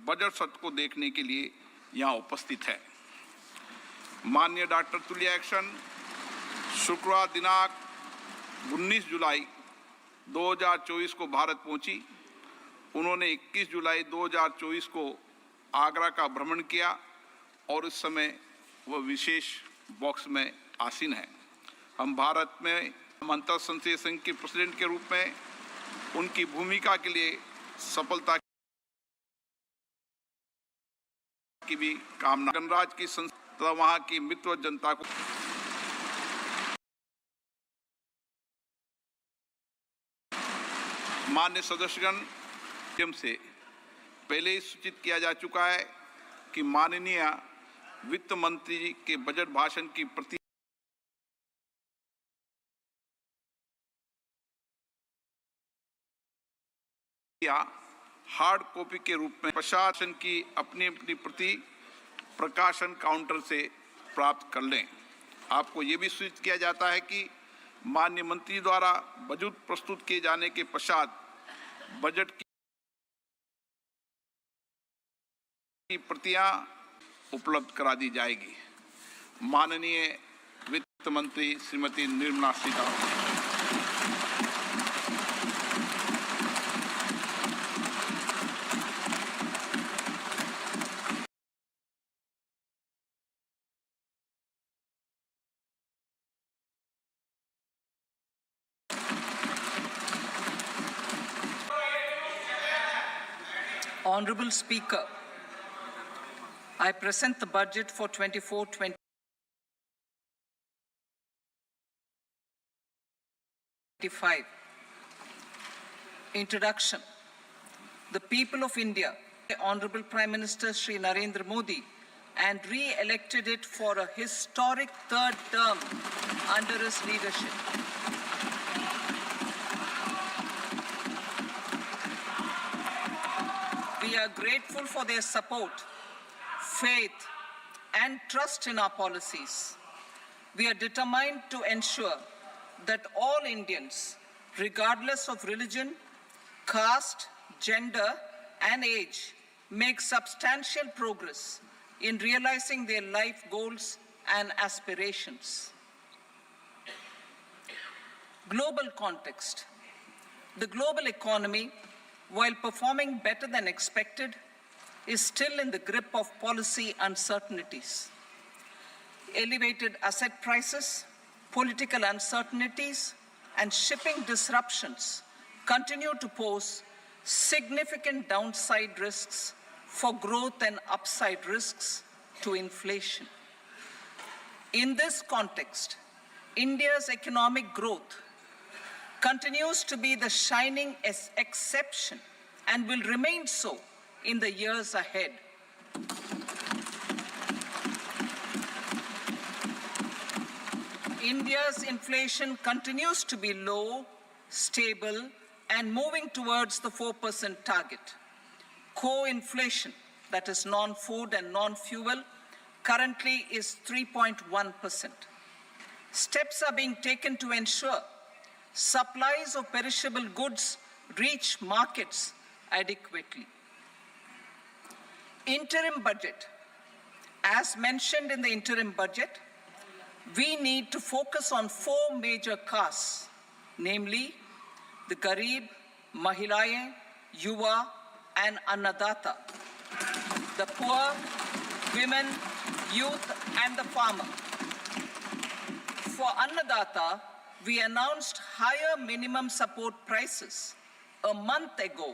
Budget सत्र को देखने के लिए यहाँ उपस्थित है। माननीय डॉक्टर तुल्या एक्शन शुक्रवार दिनांक 19 जुलाई 2024 को भारत पहुंची। उन्होंने 21 जुलाई 2024 को आगरा का भ्रमण किया और इस समय वह विशेष बॉक्स में आसीन है। हम भारत में अंतर संसदीय संघ के प्रेसिडेंट के रूप में उनकी भूमिका के लिए सफलता की भी कामना। गणराज्य की संस्था वहां की मित्र जनता को मान्य सदस्यगण से पहले ही सूचित किया जा चुका है कि माननीय वित्त मंत्री जी के बजट भाषण की प्रति हार्ड कॉपी के रूप में प्रशासन की अपनी अपनी प्रति प्रकाशन काउंटर से प्राप्त कर लें। आपको ये भी सूचित किया जाता है कि माननीय मंत्री द्वारा बजट प्रस्तुत किए जाने के पश्चात बजट की प्रतियां उपलब्ध करा दी जाएगी। माननीय वित्त मंत्री Shrimati Nirmala Sitharaman. Honorable Speaker, I present the budget for 24-25. Introduction. The people of India, Honorable Prime Minister Shri Narendra Modi, and re-elected it for a historic third term under his leadership. We are grateful for their support, faith, and trust in our policies. We are determined to ensure that all Indians, regardless of religion, caste, gender, and age, make substantial progress in realizing their life goals and aspirations. Global context. The global economy, while performing better than expected, is still in the grip of policy uncertainties. Elevated asset prices, political uncertainties, and shipping disruptions continue to pose significant downside risks for growth and upside risks to inflation. In this context, India's economic growth continues to be the shining exception and will remain so in the years ahead. India's inflation continues to be low, stable, and moving towards the 4% target. Core inflation, that is non-food and non-fuel, currently is 3.1%. Steps are being taken to ensure supplies of perishable goods reach markets adequately. Interim budget. As mentioned in the interim budget, we need to focus on 4 major castes, namely the Garib, Mahilaye, Yuva, and Annadata, the poor, women, youth, and the farmer. For Annadata, we announced higher minimum support prices a month ago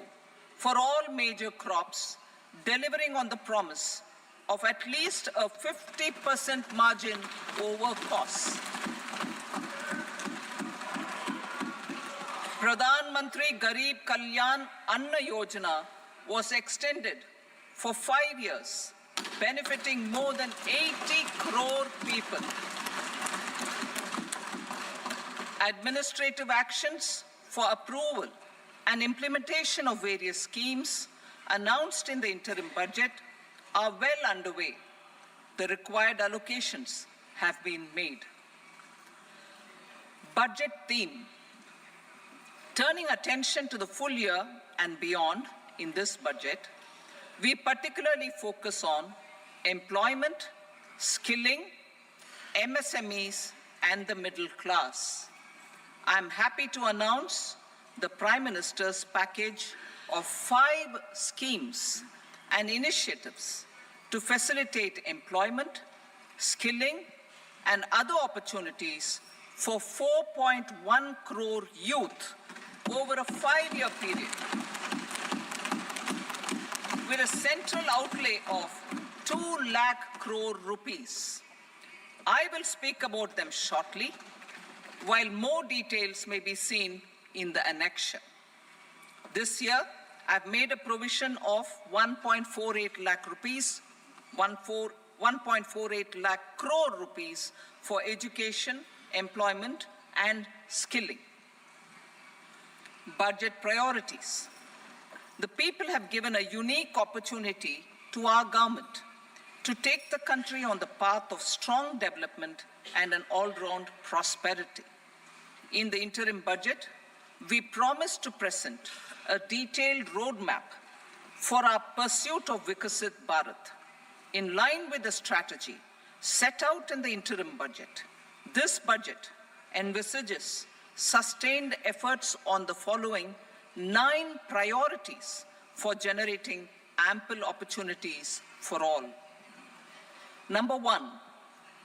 for all major crops, delivering on the promise of at least a 50% margin over costs. Pradhan Mantri Garib Kalyan Anna Yojana was extended for 5 years, benefiting more than 80 crore people. Administrative actions for approval and implementation of various schemes announced in the interim budget are well underway. The required allocations have been made. Budget theme. Turning attention to the full year and beyond in this budget, We particularly focus on employment, skilling, MSMEs, and the middle class. I'm happy to announce the Prime Minister's package of 5 schemes and initiatives to facilitate employment, skilling, and other opportunities for 4.1 crore youth over a 5-year period, with a central outlay of 2 lakh crore rupees. I will speak about them shortly, while more details may be seen in the annexure. This year, I've made a provision of 1.48 lakh rupees, 1.48 lakh crore rupees for education, employment, and skilling. Budget priorities. The people have given a unique opportunity to our government to take the country on the path of strong development and an all-round prosperity. In the interim budget, we promise to present a detailed roadmap for our pursuit of Vikasit Bharat. In line with the strategy set out in the interim budget, this budget envisages sustained efforts on the following 9 priorities for generating ample opportunities for all. Number 1,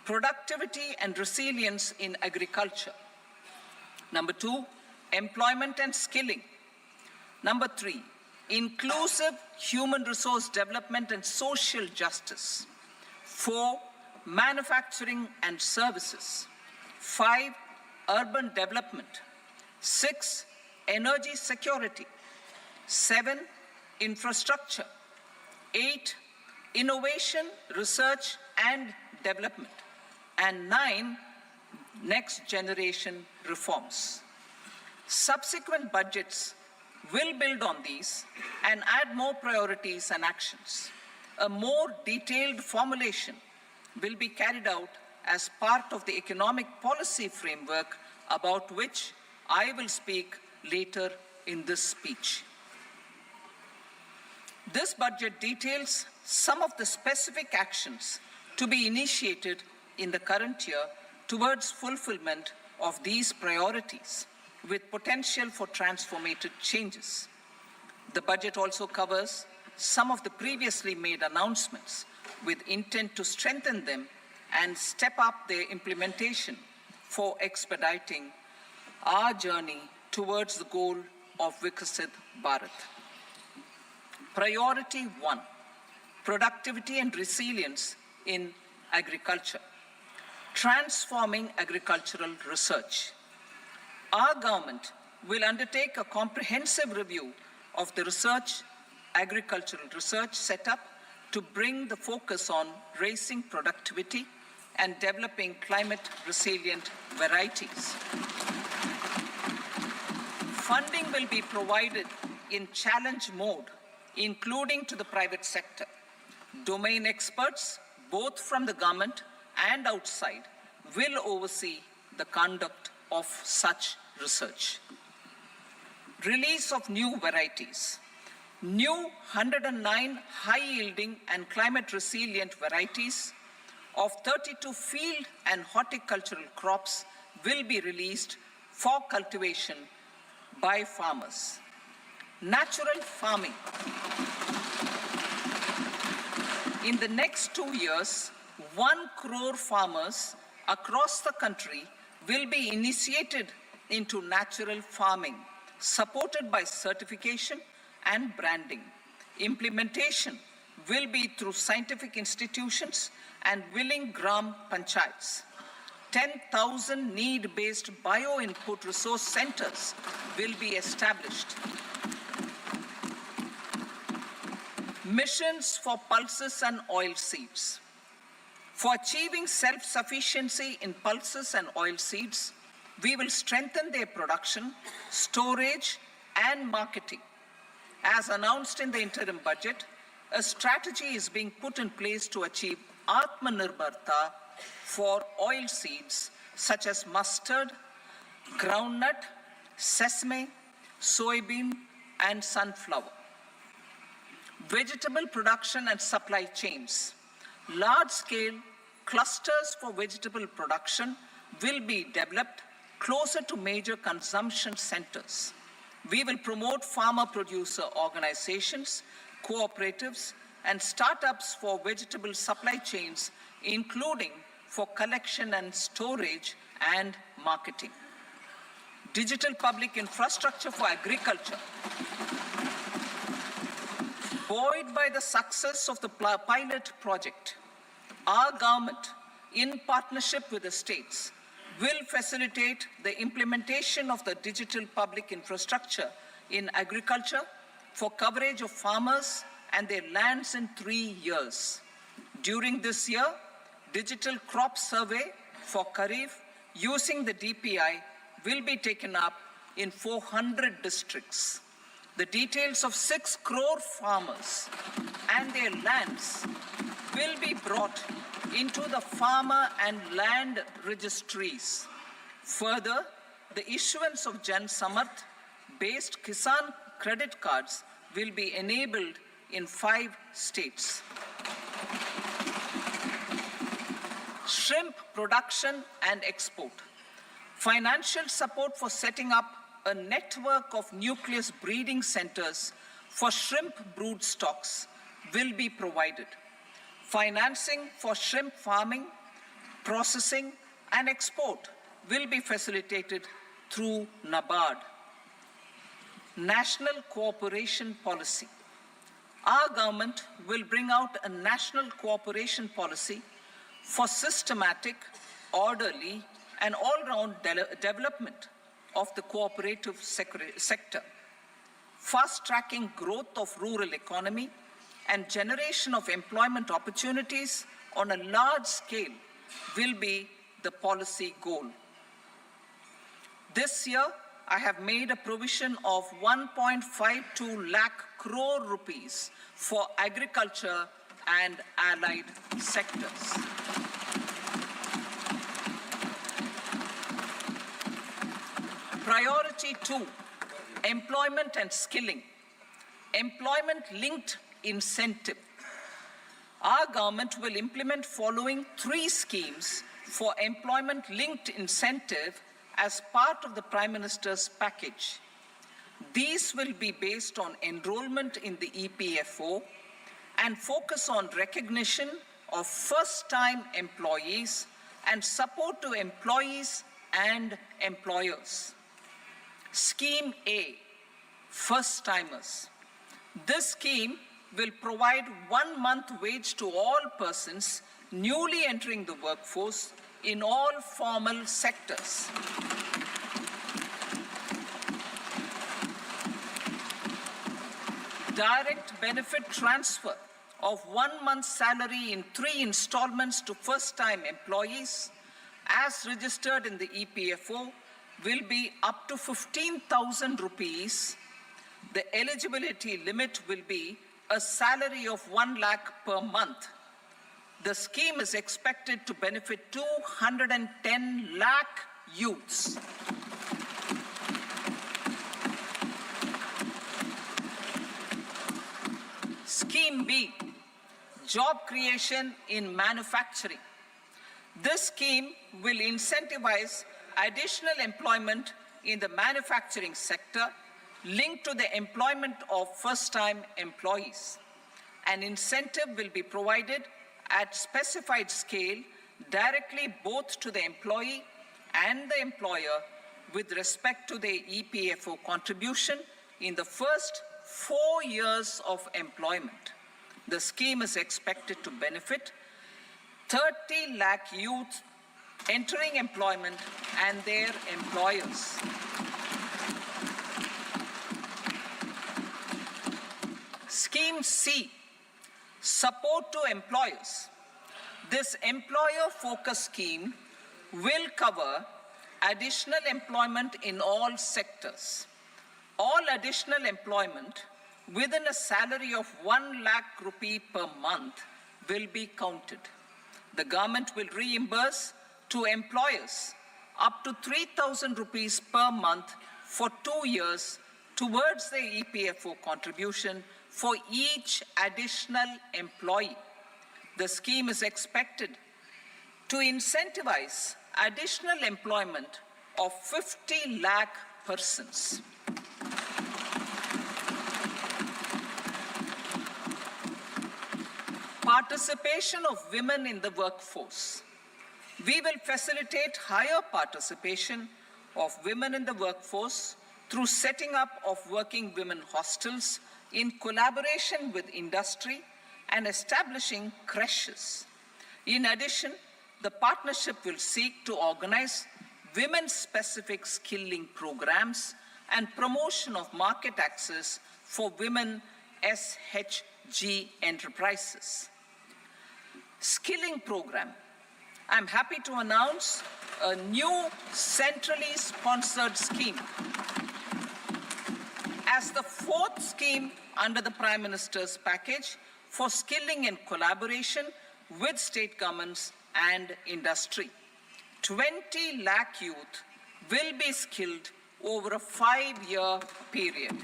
productivity and resilience in agriculture. Number 2, employment and skilling. Number 3, inclusive human resource development and social justice. 4, manufacturing and services. 5, urban development. 6, energy security. 7, infrastructure. 8, innovation, research and development. And 9, next generation reforms. Subsequent budgets will build on these and add more priorities and actions. A more detailed formulation will be carried out as part of the economic policy framework, about which I will speak later in this speech. This budget details some of the specific actions to be initiated in the current year towards fulfillment of these priorities, with potential for transformative changes. The budget also covers some of the previously made announcements with intent to strengthen them and step up their implementation for expediting our journey towards the goal of Vikasit Bharat. Priority 1, productivity and resilience in agriculture. Transforming agricultural research. Our government will undertake a comprehensive review of the agricultural research setup to bring the focus on raising productivity and developing climate-resilient varieties. Funding will be provided in challenge mode, including to the private sector. Domain experts, both from the government and outside, will oversee the conduct of such research. Release of new varieties. New 109 high-yielding and climate-resilient varieties of 32 field and horticultural crops will be released for cultivation by farmers. Natural farming. In the next 2 years, 1 crore farmers across the country will be initiated into natural farming, supported by certification and branding. Implementation will be through scientific institutions and willing gram panchayats. 10,000 need-based bio-input resource centers will be established. Missions for pulses and oil seeds. For achieving self-sufficiency in pulses and oil seeds, we will strengthen their production, storage, and marketing. As announced in the interim budget, a strategy is being put in place to achieve Atmanirbharta for oil seeds such as mustard, groundnut, sesame, soybean, and sunflower. vegetable production and supply chains. Large-scale clusters for vegetable production will be developed closer to major consumption centers. We will promote farmer-producer organizations, cooperatives, and startups for vegetable supply chains, including for collection and storage and marketing. Digital public infrastructure for agriculture. Buoyed by the success of the pilot project, our government, in partnership with the states, will facilitate the implementation of the digital public infrastructure in agriculture for coverage of farmers and their lands in 3 years. During this year, digital crop survey for Kharif using the DPI will be taken up in 400 districts. The details of 6 crore farmers and their lands will be brought into the farmer and land registries. Further, the issuance of Jan Samarth-based Kisan credit cards will be enabled in 5 states. Shrimp production and export. Financial support for setting up a network of nucleus breeding centers for shrimp brood stocks will be provided. Financing for shrimp farming, processing, and export will be facilitated through NABARD. National cooperation policy. Our government will bring out a national cooperation policy for systematic, orderly, and all-round development of the cooperative sector, fast-tracking growth of rural economy and generation of employment opportunities on a large scale will be the policy goal. This year, I have made a provision of 1.52 lakh crore rupees for agriculture and allied sectors. Priority 2, employment and skilling. Employment-linked incentive. Our government will implement following 3 schemes for employment-linked incentive as part of the Prime Minister's package. These will be based on enrollment in the EPFO and focus on recognition of first-time employees and support to employees and employers. Scheme A, first-timers. This scheme will provide 1 month wage to all persons newly entering the workforce in all formal sectors. Direct benefit transfer of 1 month's salary in 3 installments to first-time employees as registered in the EPFO will be up to 15,000 rupees. The eligibility limit will be a salary of 1 lakh per month. The scheme is expected to benefit 210 lakh youths. Scheme B, job creation in manufacturing. This scheme will incentivize additional employment in the manufacturing sector linked to the employment of first-time employees. An incentive will be provided at specified scale directly both to the employee and the employer with respect to the EPFO contribution in the first 4 years of employment. The scheme is expected to benefit 30 lakh youth entering employment and their employers. Scheme C, support to employers. This employer-focused scheme will cover additional employment in all sectors. All additional employment within a salary of 1 lakh rupee per month will be counted. The government will reimburse to employers up to 3,000 rupees per month for 2 years towards the EPFO contribution for each additional employee. The scheme is expected to incentivize additional employment of 50 lakh persons. Participation of women in the workforce. We will facilitate higher participation of women in the workforce through setting up of working women hostels in collaboration with industry and establishing creches. In addition, the partnership will seek to organize women-specific skilling programs and promotion of market access for women SHG enterprises. Skilling program. I'm happy to announce a new centrally sponsored scheme as the fourth scheme under the Prime Minister's package for skilling in collaboration with state governments and industry. 20 lakh youth will be skilled over a 5-year period.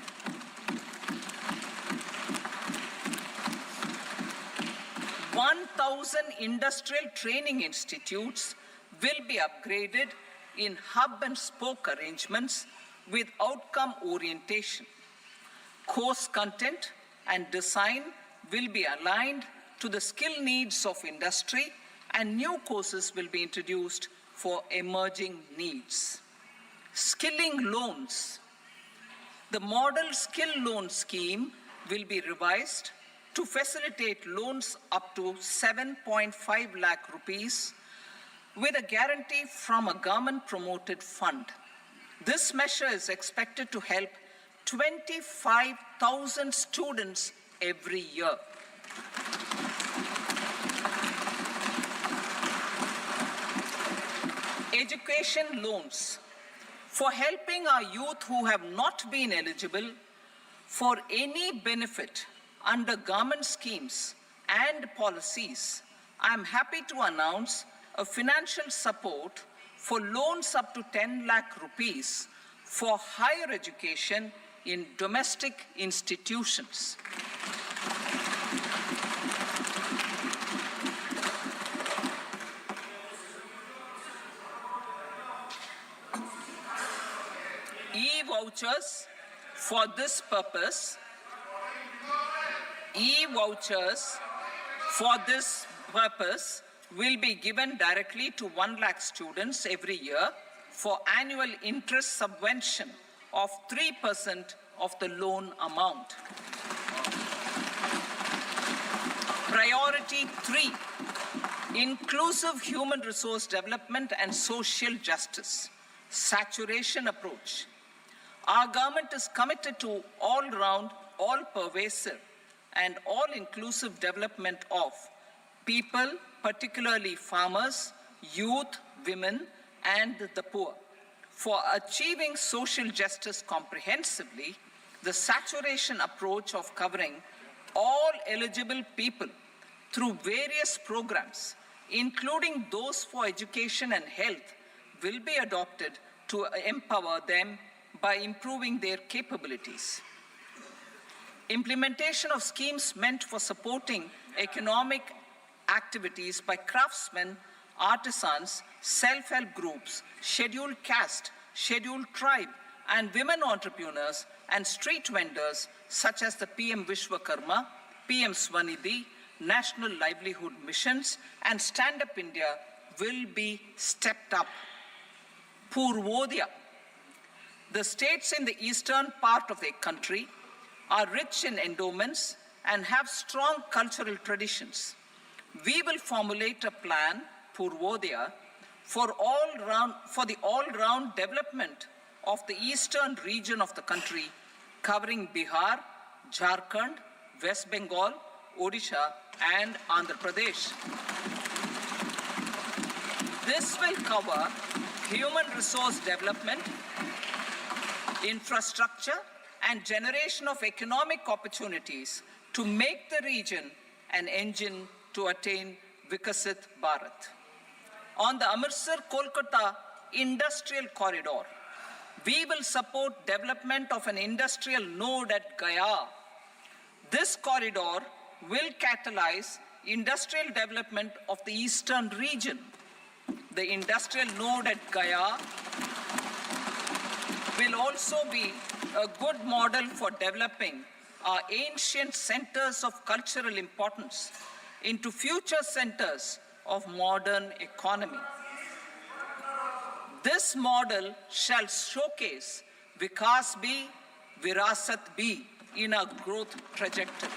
Thousand industrial training institutes will be upgraded in hub and spoke arrangements with outcome orientation. Course content and design will be aligned to the skill needs of industry, and new courses will be introduced for emerging needs. Skilling loans. The model skill loan scheme will be revised to facilitate loans up to 7.5 lakh rupees with a guarantee from a government-promoted fund. This measure is expected to help 25,000 students every year. Education loans. For helping our youth who have not been eligible for any benefit under government schemes and policies, I am happy to announce a financial support for loans up to 10 lakh rupees for higher education in domestic institutions. E-vouchers for this purpose. E-vouchers for this purpose will be given directly to 1 lakh students every year for annual interest subvention of 3% of the loan amount. Priority 3, inclusive human resource development and social justice, saturation approach. Our government is committed to all-round, all-pervasive, and all-inclusive development of people, particularly farmers, youth, women, and the poor. For achieving social justice comprehensively, the saturation approach of covering all eligible people through various programs, including those for education and health, will be adopted to empower them by improving their capabilities. Implementation of schemes meant for supporting economic activities by craftsmen, artisans, self-help groups, scheduled caste, scheduled tribe, and women entrepreneurs and street vendors such as the PM Vishwakarma, PM Swanidhi, National Livelihood Missions, and Stand Up India will be stepped up. Purvodaya. The states in the eastern part of the country are rich in endowments and have strong cultural traditions. We will formulate a plan, Purvodaya, for the all-round development of the eastern region of the country, covering Bihar, Jharkhand, West Bengal, Odisha, and Andhra Pradesh. This will cover human resource development, infrastructure, and generation of economic opportunities to make the region an engine to attain Vikasit Bharat. On the Amritsar-Kolkata industrial corridor, we will support development of an industrial node at Gaya. This corridor will catalyze industrial development of the eastern region. The industrial node at Gaya will also be a good model for developing our ancient centers of cultural importance into future centers of modern economy. This model shall showcase Vikas B, Virasat B in our growth trajectory.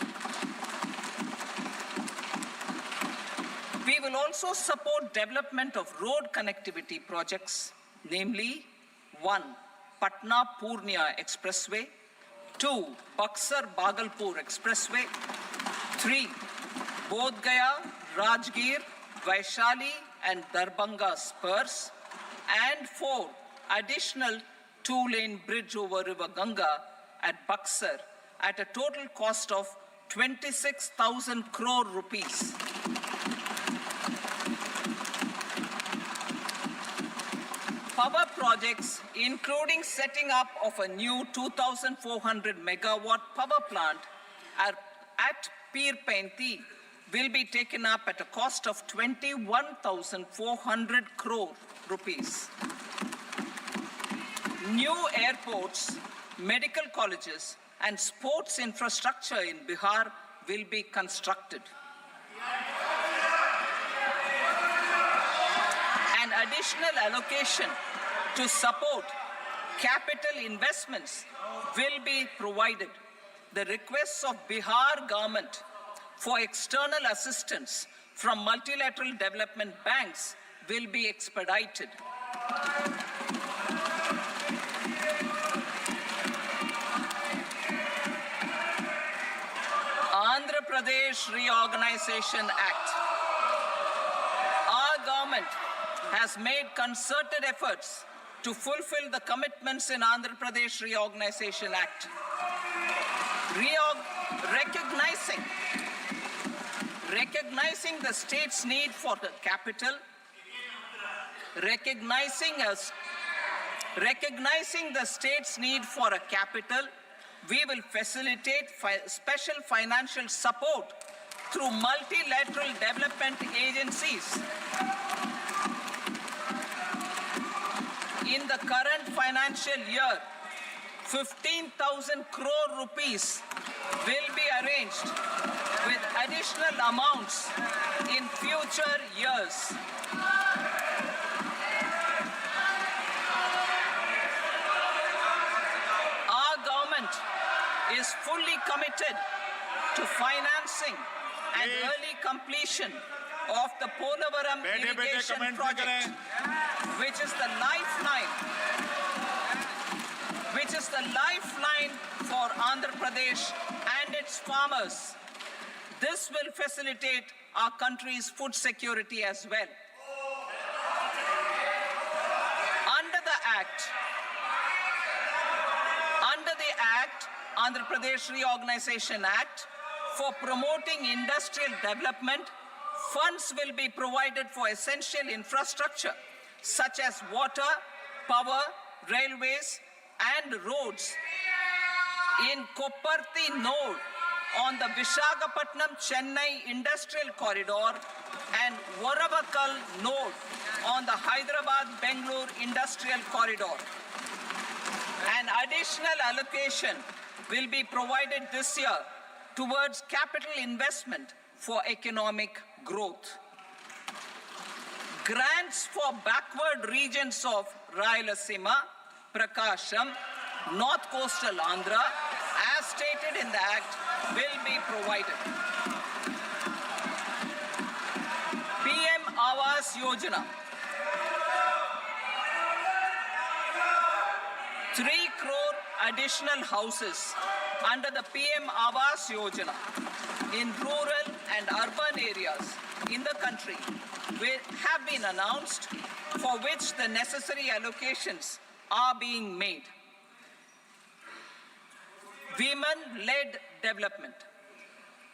We will also support development of road connectivity projects, namely 1. Patna-Purnia Expressway, 2. Buxar-Bagalpur Expressway, 3. Bodh Gaya, Rajgir, Vaishali and Darbhanga spurs, and 4. Additional 2-lane bridge over River Ganga at Buxar at a total cost of 26,000 crore rupees. Power projects, including setting up of a new 2,400 megawatt power plant at Pir Painti, will be taken up at a cost of 21,400 crore rupees. New airports, medical colleges, and sports infrastructure in Bihar will be constructed. An additional allocation to support capital investments will be provided. The requests of Bihar government for external assistance from multilateral development banks will be expedited. Andhra Pradesh Reorganization Act. Our government has made concerted efforts to fulfill the commitments in Andhra Pradesh Reorganization Act. Recognizing the state's need for the capital, recognizing the state's need for a capital, we will facilitate special financial support through multilateral development agencies. In the current financial year, 15,000 crore rupees will be arranged with additional amounts in future years. Our government is fully committed to financing and early completion of the Polavaram irrigation project, which is the lifeline for Andhra Pradesh and its farmers. This will facilitate our country's food security as well. Under the Andhra Pradesh Reorganization Act, for promoting industrial development, funds will be provided for essential infrastructure such as water, power, railways, and roads. In Kopparthi node on the Visakhapatnam-Chennai Industrial Corridor and Varavakal node on the Hyderabad-Bangalore Industrial Corridor. An additional allocation will be provided this year towards capital investment for economic growth. Grants for backward regions of Rayalaseema, Prakasham, North Coastal Andhra, as stated in the Act, will be provided. PM Awas Yojana. 3 crore additional houses under the PM Awas Yojana in rural and urban areas in the country have been announced, for which the necessary allocations are being made. Women-led development.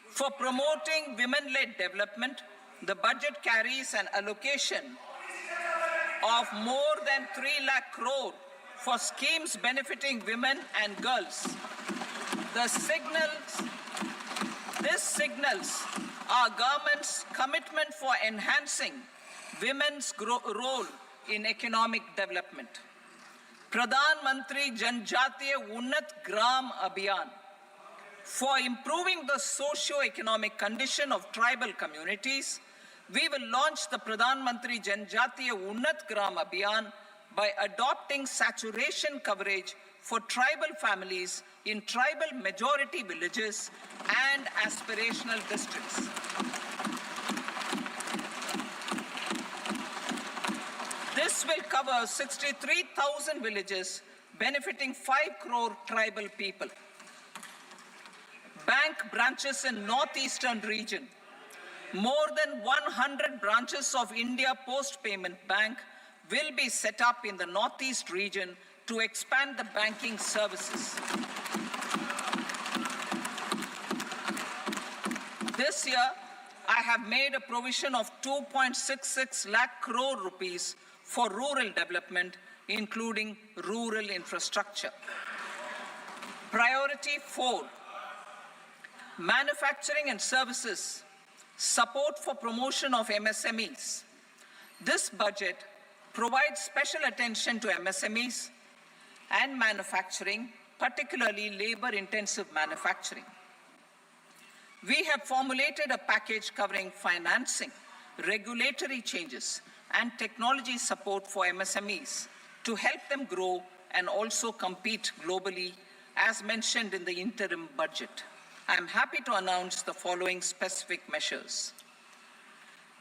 For promoting women-led development, the budget carries an allocation of more than 3 lakh crore for schemes benefiting women and girls. The signals This signals our government's commitment for enhancing women's role in economic development. Pradhan Mantri Janjatiya Unnat Gram Abhiyan, for improving the socio-economic condition of tribal communities, we will launch the Pradhan Mantri Janjatiya Unnat Gram Abhiyan by adopting saturation coverage for tribal families in tribal majority villages and aspirational districts. This will cover 63,000 villages, benefiting 5 crore tribal people. Bank branches in northeastern region. More than 100 branches of India Post Payment Bank will be set up in the northeast region to expand the banking services. This year, I have made a provision of 2.66 lakh crore rupees for rural development, including rural infrastructure. Priority 4, manufacturing and services, support for promotion of MSMEs. This budget provides special attention to MSMEs and manufacturing, particularly labor-intensive manufacturing. We have formulated a package covering financing, regulatory changes, and technology support for MSMEs to help them grow and also compete globally, as mentioned in the interim budget. I am happy to announce the following specific measures.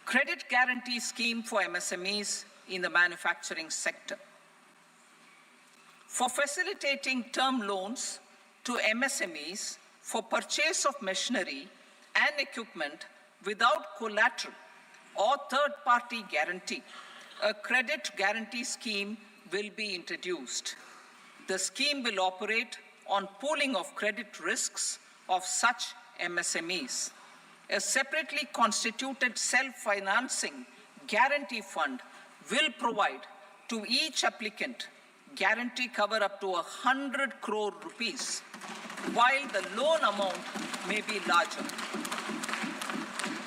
Credit guarantee scheme for MSMEs in the manufacturing sector. For facilitating term loans to MSMEs for purchase of machinery and equipment without collateral or third-party guarantee, a credit guarantee scheme will be introduced. The scheme will operate on pooling of credit risks of such MSMEs. A separately constituted self-financing guarantee fund will provide to each applicant guarantee cover up to 100 crore rupees, while the loan amount may be larger.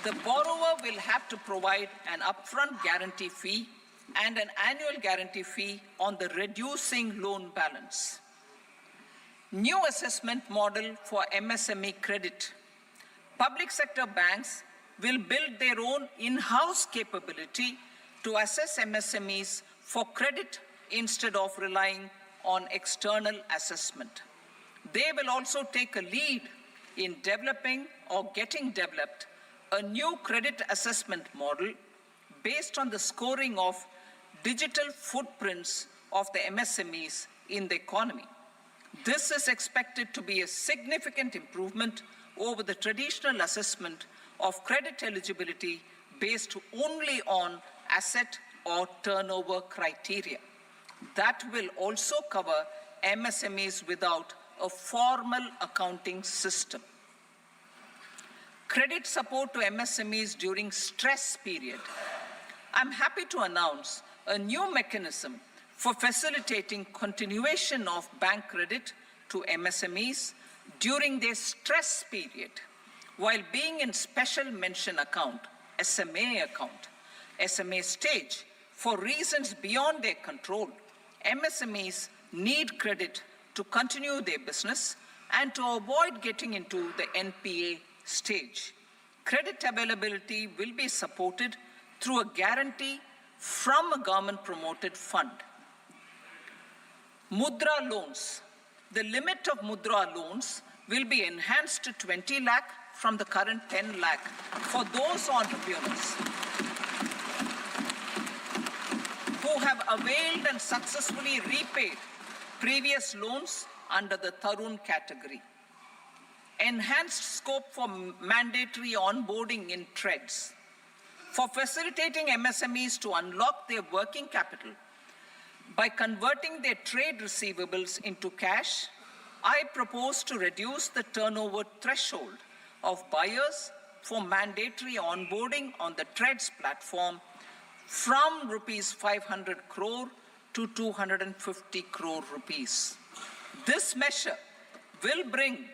The borrower will have to provide an upfront guarantee fee and an annual guarantee fee on the reducing loan balance. New assessment model for MSME credit. Public sector banks will build their own in-house capability to assess MSMEs for credit instead of relying on external assessment. They will also take a lead in developing or getting developed a new credit assessment model based on the scoring of digital footprints of the MSMEs in the economy. This is expected to be a significant improvement over the traditional assessment of credit eligibility based only on asset or turnover criteria. That will also cover MSMEs without a formal accounting system. Credit support to MSMEs during stress period. I'm happy to announce a new mechanism for facilitating continuation of bank credit to MSMEs during their stress period while being in special mention account, SMA stage, for reasons beyond their control. MSMEs need credit to continue their business and to avoid getting into the NPA stage. Credit availability will be supported through a guarantee from a government-promoted fund. Mudra loans. The limit of Mudra loans will be enhanced to 20 lakh from the current 10 lakh for those entrepreneurs who have availed and successfully repaid previous loans under the Tarun category. Enhanced scope for mandatory onboarding in TREDS. For facilitating MSMEs to unlock their working capital by converting their trade receivables into cash, I propose to reduce the turnover threshold of buyers for mandatory onboarding on the TREDS platform from rupees 500 crore to 250 crore rupees. This measure will bring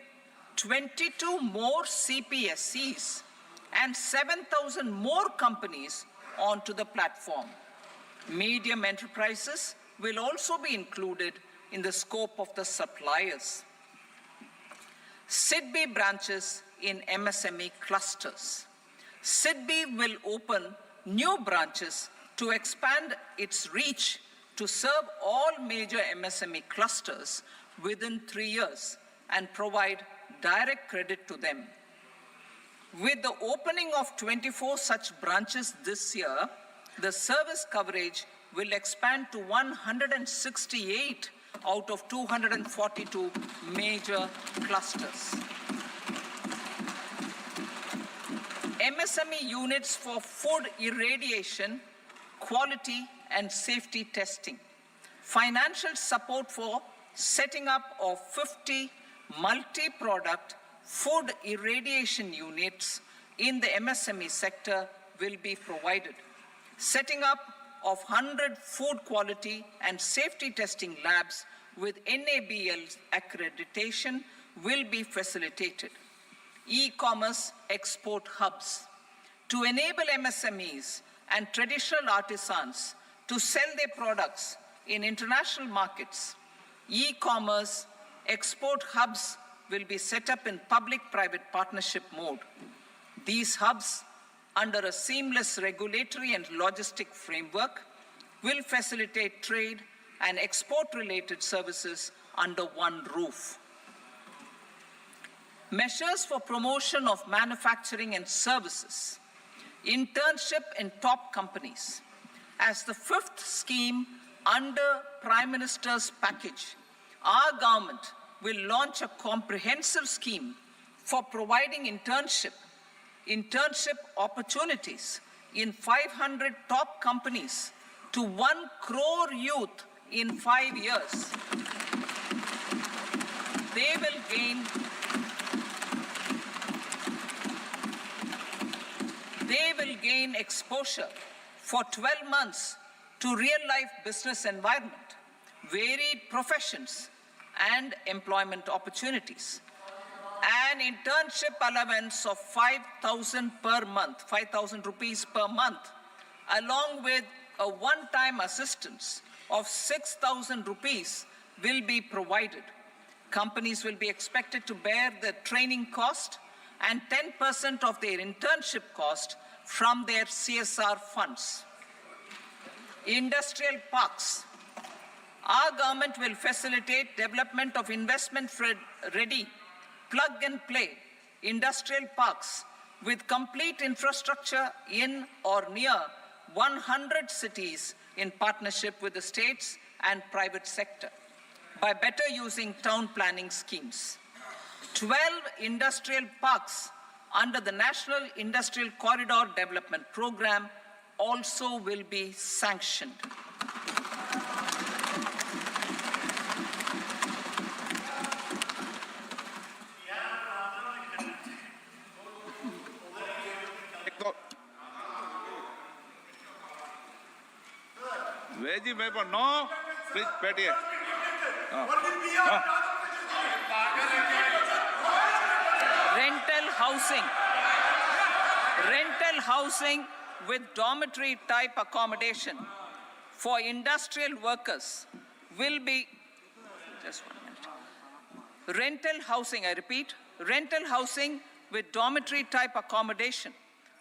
22 more CPSCs and 7,000 more companies onto the platform. Medium enterprises will also be included in the scope of the suppliers. SIDBI branches in MSME clusters. SIDBI will open new branches to expand its reach to serve all major MSME clusters within 3 years and provide direct credit to them. With the opening of 24 such branches this year, the service coverage will expand to 168 out of 242 major clusters. MSME units for food irradiation, quality and safety testing. Financial support for setting up of 50 multi-product food irradiation units in the MSME sector will be provided. Setting up of 100 food quality and safety testing labs with NABL accreditation will be facilitated. E-commerce export hubs to enable MSMEs and traditional artisans to sell their products in international markets. E-commerce export hubs will be set up in public-private partnership mode. These hubs, under a seamless regulatory and logistic framework, will facilitate trade and export-related services under one roof. Measures for promotion of manufacturing and services. Internship in top companies. As the fifth scheme under Prime Minister's package, our government will launch a comprehensive scheme for providing internship opportunities in 500 top companies to 1 crore youth in 5 years. They will gain exposure for 12 months to real-life business environment, varied professions, and employment opportunities. An internship allowance of 5,000 per month, 5,000 rupees per month, along with a one-time assistance of 6,000 rupees will be provided. Companies will be expected to bear the training cost and 10% of their internship cost from their CSR funds. Industrial parks. Our government will facilitate development of investment-ready, plug-and-play industrial parks with complete infrastructure in or near 100 cities in partnership with the states and private sector by better using town planning schemes. 12 industrial parks under the National Industrial Corridor Development Program also will be sanctioned. Veji member, no, please, बैठिए. Rental housing with dormitory type accommodation for industrial workers will be, just 1 minute. Rental housing, I repeat, rental housing with dormitory type accommodation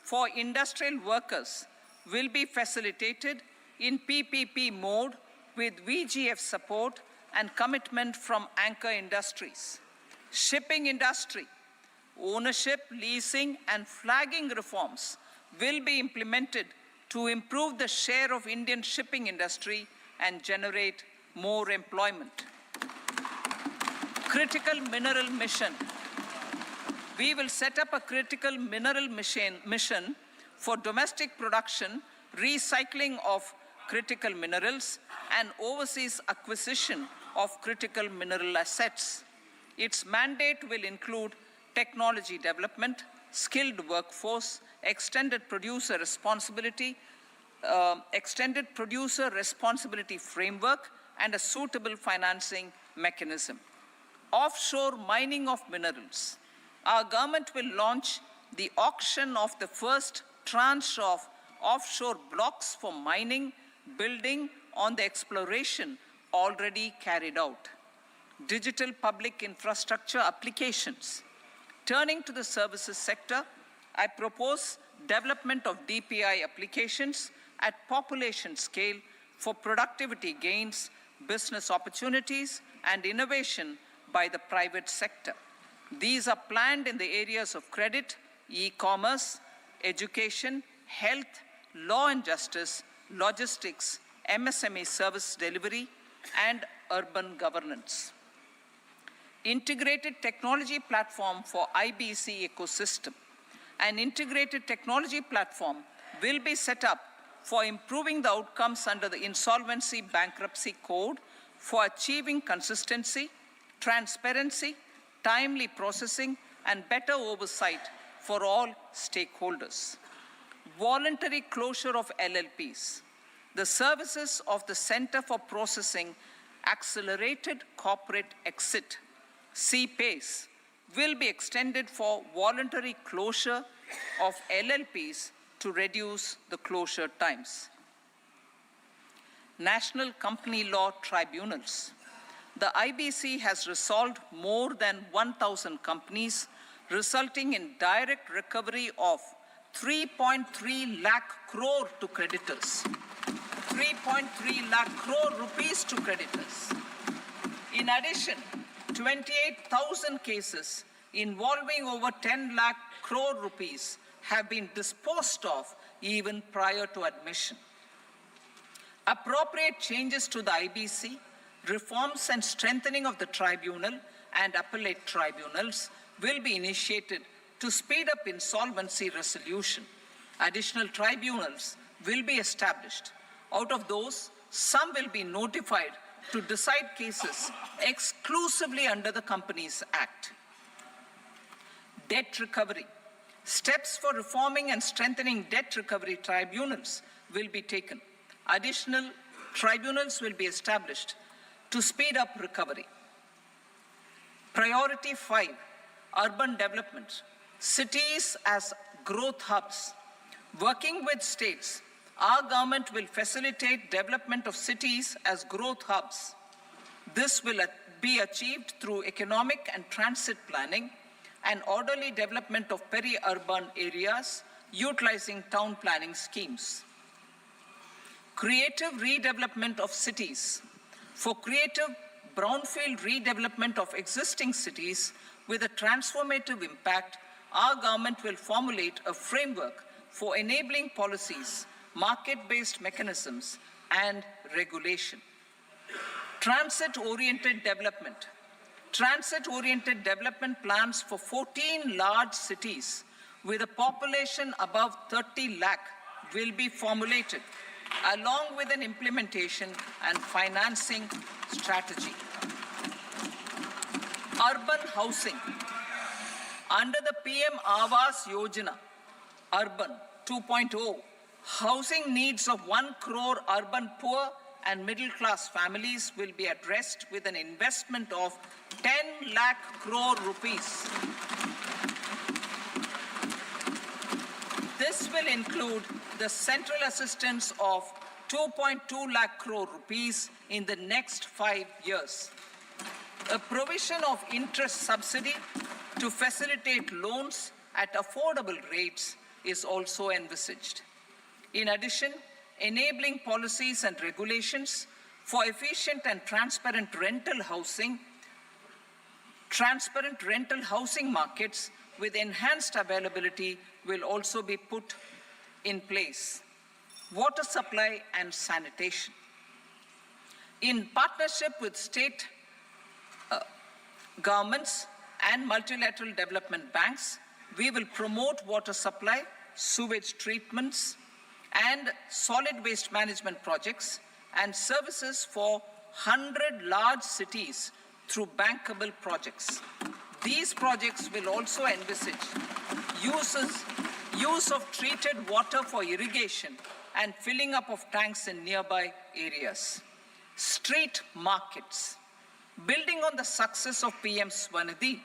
for industrial workers will be facilitated in PPP mode with VGF support and commitment from anchor industries. Shipping industry, ownership, leasing, and flagging reforms will be implemented to improve the share of Indian shipping industry and generate more employment. Critical mineral mission. We will set up a critical mineral mission for domestic production, recycling of critical minerals, and overseas acquisition of critical mineral assets. Its mandate will include technology development, skilled workforce, extended producer responsibility framework, and a suitable financing mechanism. Offshore mining of minerals. our government will launch the auction of the first tranche of offshore blocks for mining, building on the exploration already carried out. Digital public infrastructure applications. Turning to the services sector, I propose development of DPI applications at population scale for productivity gains, business opportunities, and innovation by the private sector. These are planned in the areas of credit, e-commerce, education, health, law and justice, logistics, MSME service delivery, and urban governance. Integrated technology platform for IBC ecosystem. An integrated technology platform will be set up for improving the outcomes under the Insolvency Bankruptcy Code for achieving consistency, transparency, timely processing, and better oversight for all stakeholders. Voluntary closure of LLPs. The services of the Center for Processing Accelerated Corporate Exit, CPACE, will be extended for voluntary closure of LLPs to reduce the closure times. National Company Law Tribunals. The IBC has resolved more than 1,000 companies, resulting in direct recovery of 3.3 lakh crore to creditors. 3.3 lakh crore rupees to creditors. In addition, 28,000 cases involving over 10 lakh crore rupees have been disposed of even prior to admission. Appropriate changes to the IBC, reforms and strengthening of the tribunal and appellate tribunals will be initiated to speed up insolvency resolution. Additional tribunals will be established. Out of those, some will be notified to decide cases exclusively under the Companies Act. Debt recovery. Steps for reforming and strengthening debt recovery tribunals will be taken. Additional tribunals will be established to speed up recovery. Priority 5, urban development. Cities as growth hubs. Working with states, our government will facilitate development of cities as growth hubs. This will be achieved through economic and transit planning and orderly development of peri-urban areas utilizing town planning schemes. Creative redevelopment of cities. For creative brownfield redevelopment of existing cities with a transformative impact, our government will formulate a framework for enabling policies, market-based mechanisms, and regulation. Transit-oriented development. Transit-oriented development plans for 14 large cities with a population above 30 lakh will be formulated, along with an implementation and financing strategy. Urban housing. Under the PM Awas Yojana, Urban 2.0, housing needs of 1 crore urban poor and middle-class families will be addressed with an investment of 10 lakh crore rupees. This will include the central assistance of 2.2 lakh crore rupees in the next 5 years. A provision of interest subsidy to facilitate loans at affordable rates is also envisaged. In addition, enabling policies and regulations for efficient and transparent rental housing markets with enhanced availability will also be put in place. Water supply and sanitation. In partnership with state governments and multilateral development banks, we will promote water supply, sewage treatments, and solid waste management projects and services for 100 large cities through bankable projects. These projects will also envisage use of treated water for irrigation and filling up of tanks in nearby areas. Street markets. Building on the success of PM Swanidhi,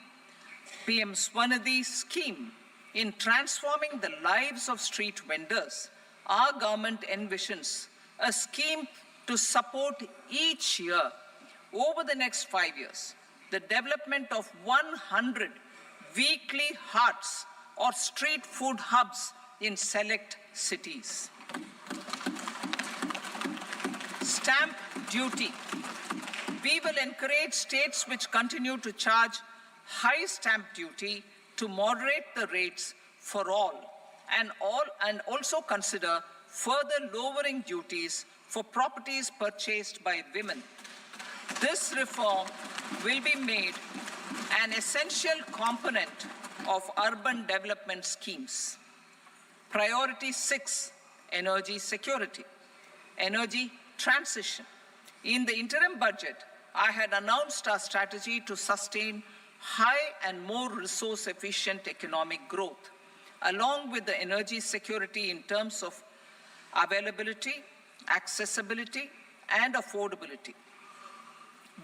PM Swanidhi scheme. In transforming the lives of street vendors, our government envisions a scheme to support each year, over the next 5 years, the development of 100 weekly hearts or street food hubs in select cities. Stamp duty. We will encourage states which continue to charge high stamp duty to moderate the rates for all and also consider further lowering duties for properties purchased by women. This reform will be made an essential component of urban development schemes. Priority 6, energy security, energy transition. In the interim budget, I had announced our strategy to sustain high and more resource-efficient economic growth, along with the energy security in terms of availability, accessibility, and affordability.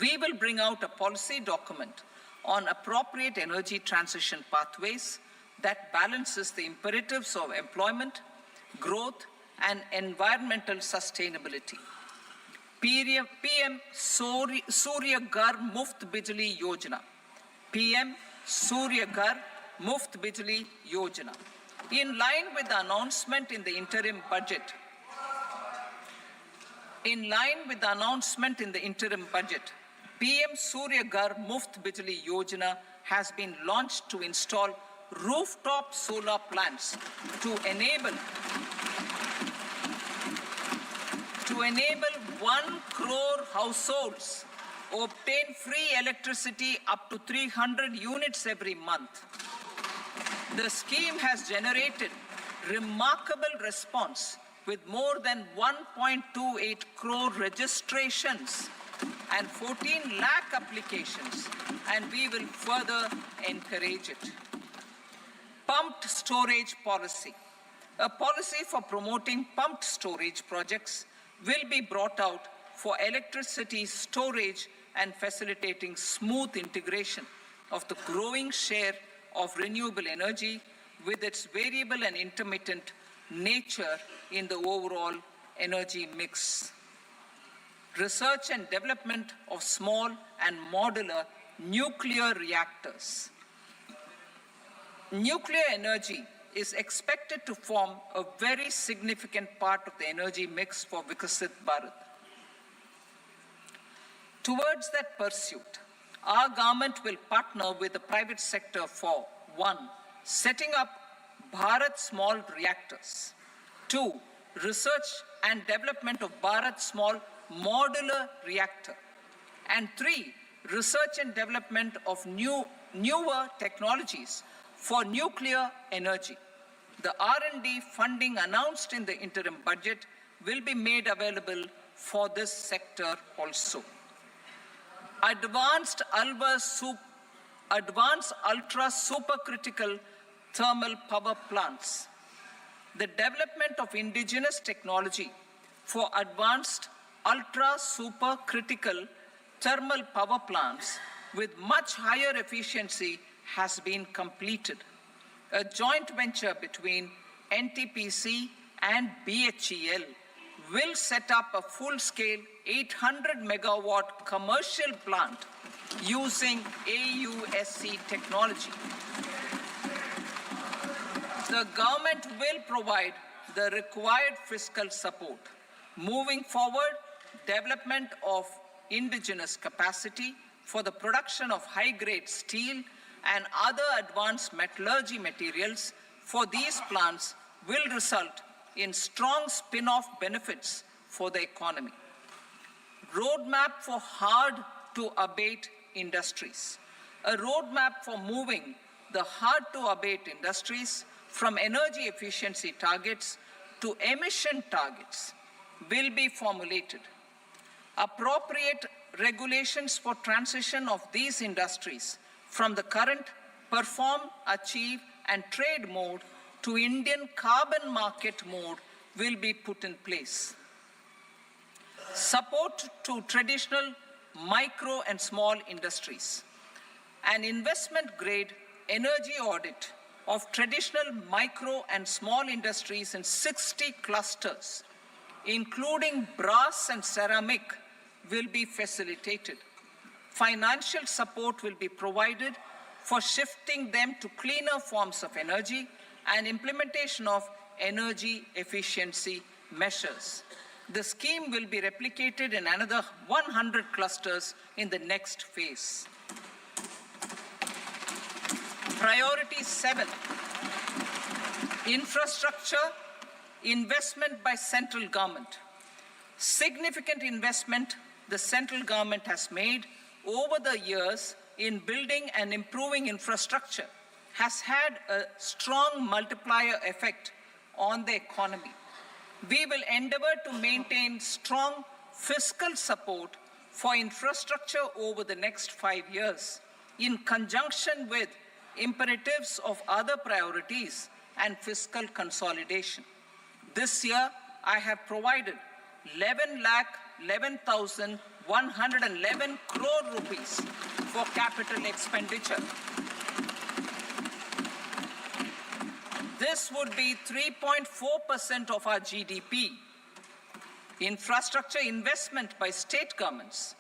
We will bring out a policy document on appropriate energy transition pathways that balances the imperatives of employment, growth, and environmental sustainability. PM Surya Ghar Muft Bijli Yojana. PM Surya Ghar Muft Bijli Yojana. In line with the announcement in the interim budget, PM Surya Ghar Muft Bijli Yojana has been launched to install rooftop solar plants to enable 1 crore households obtain free electricity up to 300 units every month. The scheme has generated remarkable response with more than 1.28 crore registrations and 14 lakh applications, and we will further encourage it. Pumped storage policy. A policy for promoting pumped storage projects will be brought out for electricity storage and facilitating smooth integration of the growing share of renewable energy with its variable and intermittent nature in the overall energy mix. Research and development of small and modular nuclear reactors. Nuclear energy is expected to form a very significant part of the energy mix for Vikasit Bharat. Towards that pursuit, our government will partner with the private sector for 1. Setting up Bharat Small Reactors. 2. Research and development of Bharat Small Modular Reactor. And 3. Research and development of newer technologies for nuclear energy. The R&D funding announced in the interim budget will be made available for this sector also. Advanced ultra supercritical thermal power plants. The development of indigenous technology for advanced ultra supercritical thermal power plants with much higher efficiency has been completed. A joint venture between NTPC and BHEL will set up a full-scale 800 megawatt commercial plant using AUSC technology. The government will provide the required fiscal support. Moving forward, development of indigenous capacity for the production of high-grade steel and other advanced metallurgy materials for these plants will result in strong spin-off benefits for the economy. Roadmap for hard-to-abate industries. A roadmap for moving the hard-to-abate industries from energy efficiency targets to emission targets will be formulated. Appropriate regulations for transition of these industries from the current perform, achieve, and trade mode to Indian carbon market mode will be put in place. Support to traditional micro and small industries. An investment grade energy audit of traditional micro and small industries in 60 clusters, including brass and ceramic, will be facilitated. Financial support will be provided for shifting them to cleaner forms of energy and implementation of energy efficiency measures. The scheme will be replicated in another 100 clusters in the next phase. Priority 7, infrastructure investment by central government. Significant investment the central government has made over the years in building and improving infrastructure has had a strong multiplier effect on the economy. We will endeavor to maintain strong fiscal support for infrastructure over the next 5 years in conjunction with imperatives of other priorities and fiscal consolidation. This year, I have provided 11,11,111 crore rupees for capital expenditure. This would be 3.4% of our GDP. Infrastructure investment by state governments.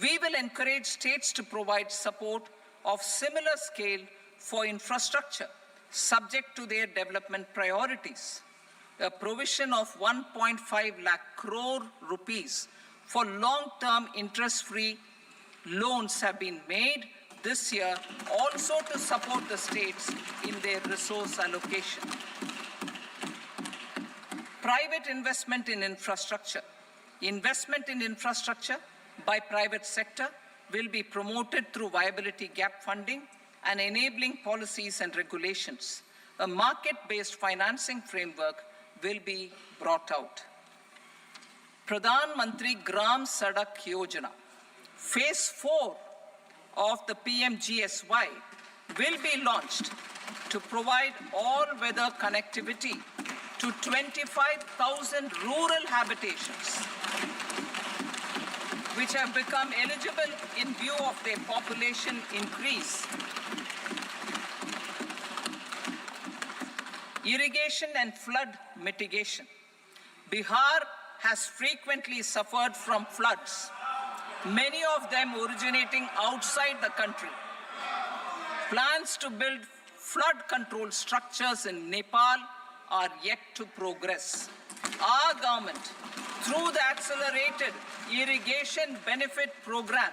We will encourage states to provide support of similar scale for infrastructure, subject to their development priorities. A provision of 1.5 lakh crore rupees for long-term interest-free loans have been made this year also to support the states in their resource allocation. Private investment in infrastructure. Investment in infrastructure by private sector will be promoted through viability gap funding and enabling policies and regulations. A market-based financing framework will be brought out. Pradhan Mantri Gram Sadak Yojana, Phase 4 of the PMGSY will be launched to provide all-weather connectivity to 25,000 rural habitations, which have become eligible in view of their population increase. Irrigation and flood mitigation. Bihar has frequently suffered from floods, many of them originating outside the country. Plans to build flood control structures in Nepal are yet to progress. Our government, through the Accelerated Irrigation Benefit Program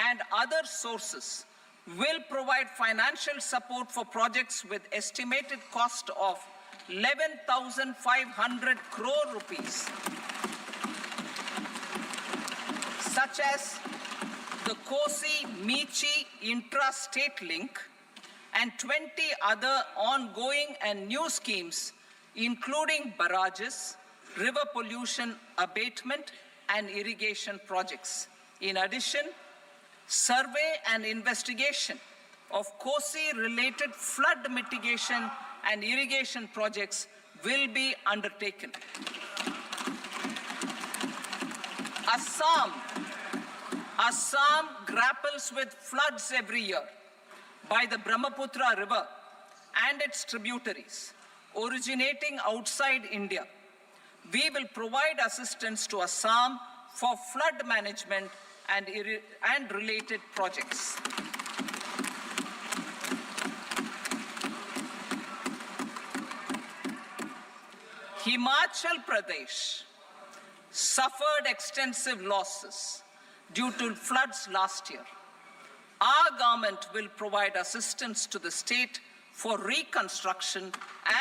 and other sources, will provide financial support for projects with estimated cost of 11,500 crore rupees, such as the Kosi-Michi intra-state link and 20 other ongoing and new schemes, including barrages, river pollution abatement, and irrigation projects. In addition, survey and investigation of Kosi-related flood mitigation and irrigation projects will be undertaken. Assam grapples with floods every year by the Brahmaputra River and its tributaries originating outside India. We will provide assistance to Assam for flood management and related projects. Himachal Pradesh suffered extensive losses due to floods last year. Our government will provide assistance to the state for reconstruction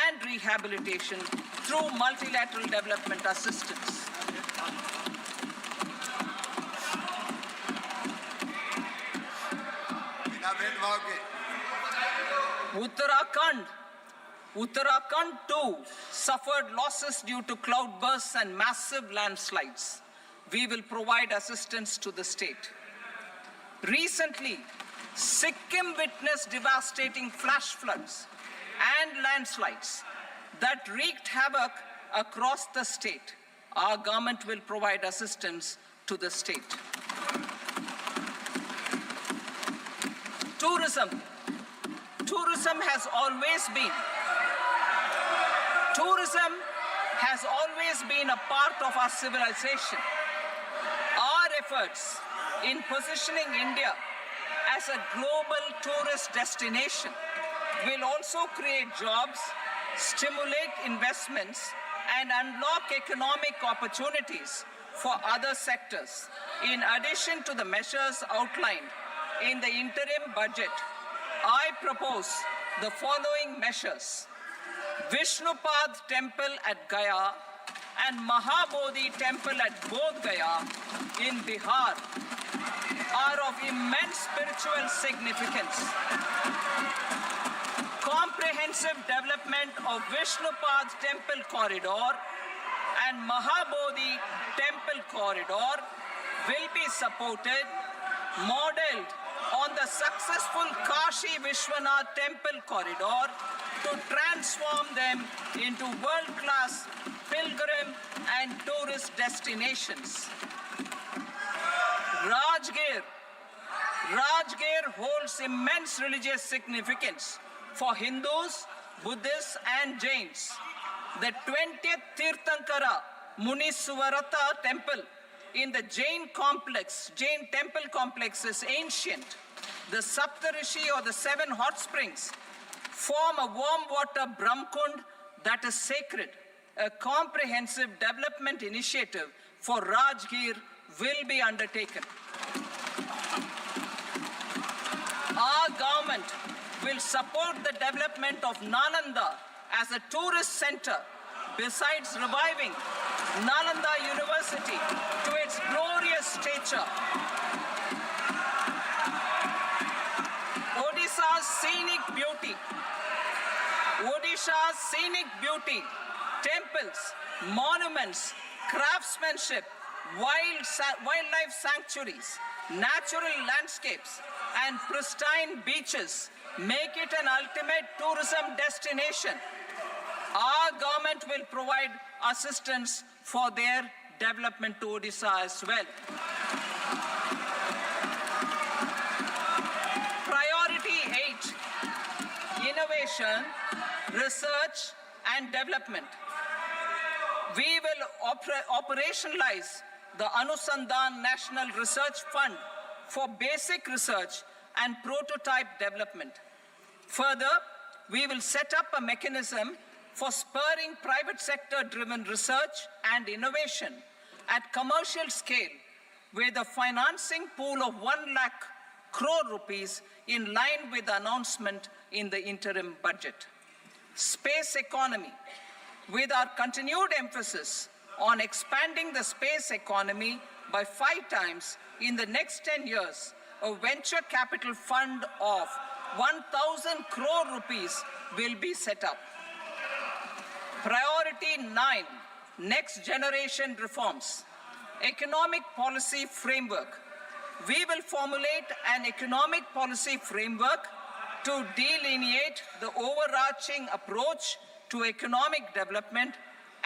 and rehabilitation through multilateral development assistance. Uttarakhand too suffered losses due to cloudbursts and massive landslides. We will provide assistance to the state. Recently, Sikkim witnessed devastating flash floods and landslides that wreaked havoc across the state. Our government will provide assistance to the state. Tourism. tourism has always been a part of our civilization. Our efforts in positioning India as a global tourist destination will also create jobs, stimulate investments, and unlock economic opportunities for other sectors. In addition to the measures outlined in the interim budget, I propose the following measures. Vishnupad Temple at Gaya and Mahabodhi Temple at Bodh Gaya in Bihar are of immense spiritual significance. Comprehensive development of Vishnupad Temple Corridor and Mahabodhi Temple Corridor will be supported, modeled on the successful Kashi Vishwanath Temple Corridor to transform them into world-class pilgrim and tourist destinations. Rajgir holds immense religious significance for Hindus, Buddhists and Jains. The 20th Tirthankara Muniswarata temple in the Jain temple complex is ancient. The Saptarishi or the 7 hot springs form a warm water Brahmkund that is sacred. A comprehensive development initiative for Rajgir will be undertaken. Our government will support the development of Nalanda as a tourist center, besides reviving Nalanda University to its glorious stature. Odisha's scenic beauty, temples, monuments, craftsmanship, wildlife sanctuaries, natural landscapes, and pristine beaches make it an ultimate tourism destination. Our government will provide assistance for their development to Odisha as well. Priority 8, innovation, research and development. We will operationalize the Anusandhan National Research Fund for basic research and prototype development. Further, we will set up a mechanism for spurring private sector-driven research and innovation at commercial scale with a financing pool of 1 lakh crore rupees in line with the announcement in the interim budget. Space economy. With our continued emphasis on expanding the space economy by 5 times in the next 10 years, a venture capital fund of 1,000 crore rupees will be set up. Priority 9, next generation reforms. Economic policy framework. We will formulate an economic policy framework to delineate the overarching approach to economic development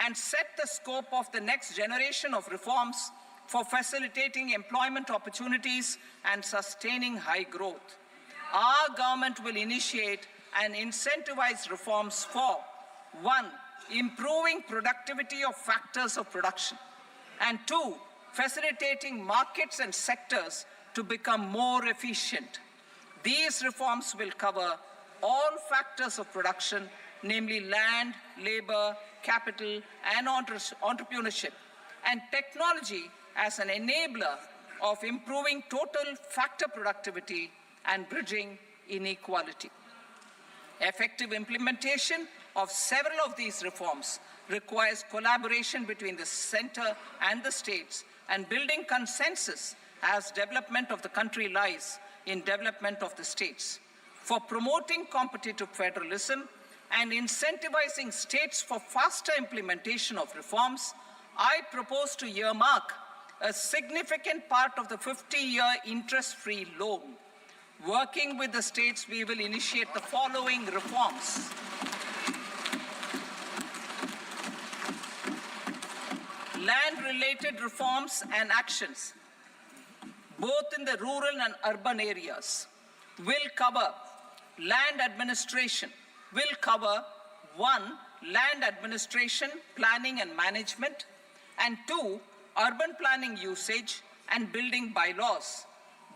and set the scope of the next generation of reforms for facilitating employment opportunities and sustaining high growth. Our government will initiate and incentivize reforms for 1, improving productivity of factors of production, and 2, facilitating markets and sectors to become more efficient. These reforms will cover all factors of production, namely land, labor, capital, and entrepreneurship, and technology as an enabler of improving total factor productivity and bridging inequality. Effective implementation of several of these reforms requires collaboration between the center and the states and building consensus as development of the country lies in development of the states. For promoting competitive federalism and incentivizing states for faster implementation of reforms, I propose to earmark a significant part of the 50-year interest-free loan. Working with the states, we will initiate the following reforms. Land-related reforms and actions, both in the rural and urban areas, will cover land administration will cover 1. Land administration, planning and management, and 2. Urban planning usage and building bylaws.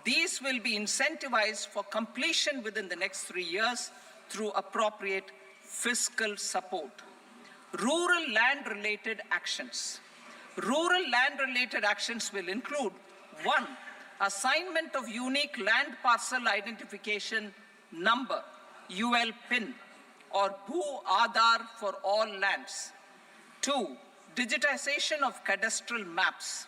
These will be incentivized for completion within the next 3 years through appropriate fiscal support. Rural land-related actions. Rural land-related actions will include 1. Assignment of unique land parcel identification number, UL PIN, or Bhu Aadhaar for all lands. 2. Digitization of cadastral maps.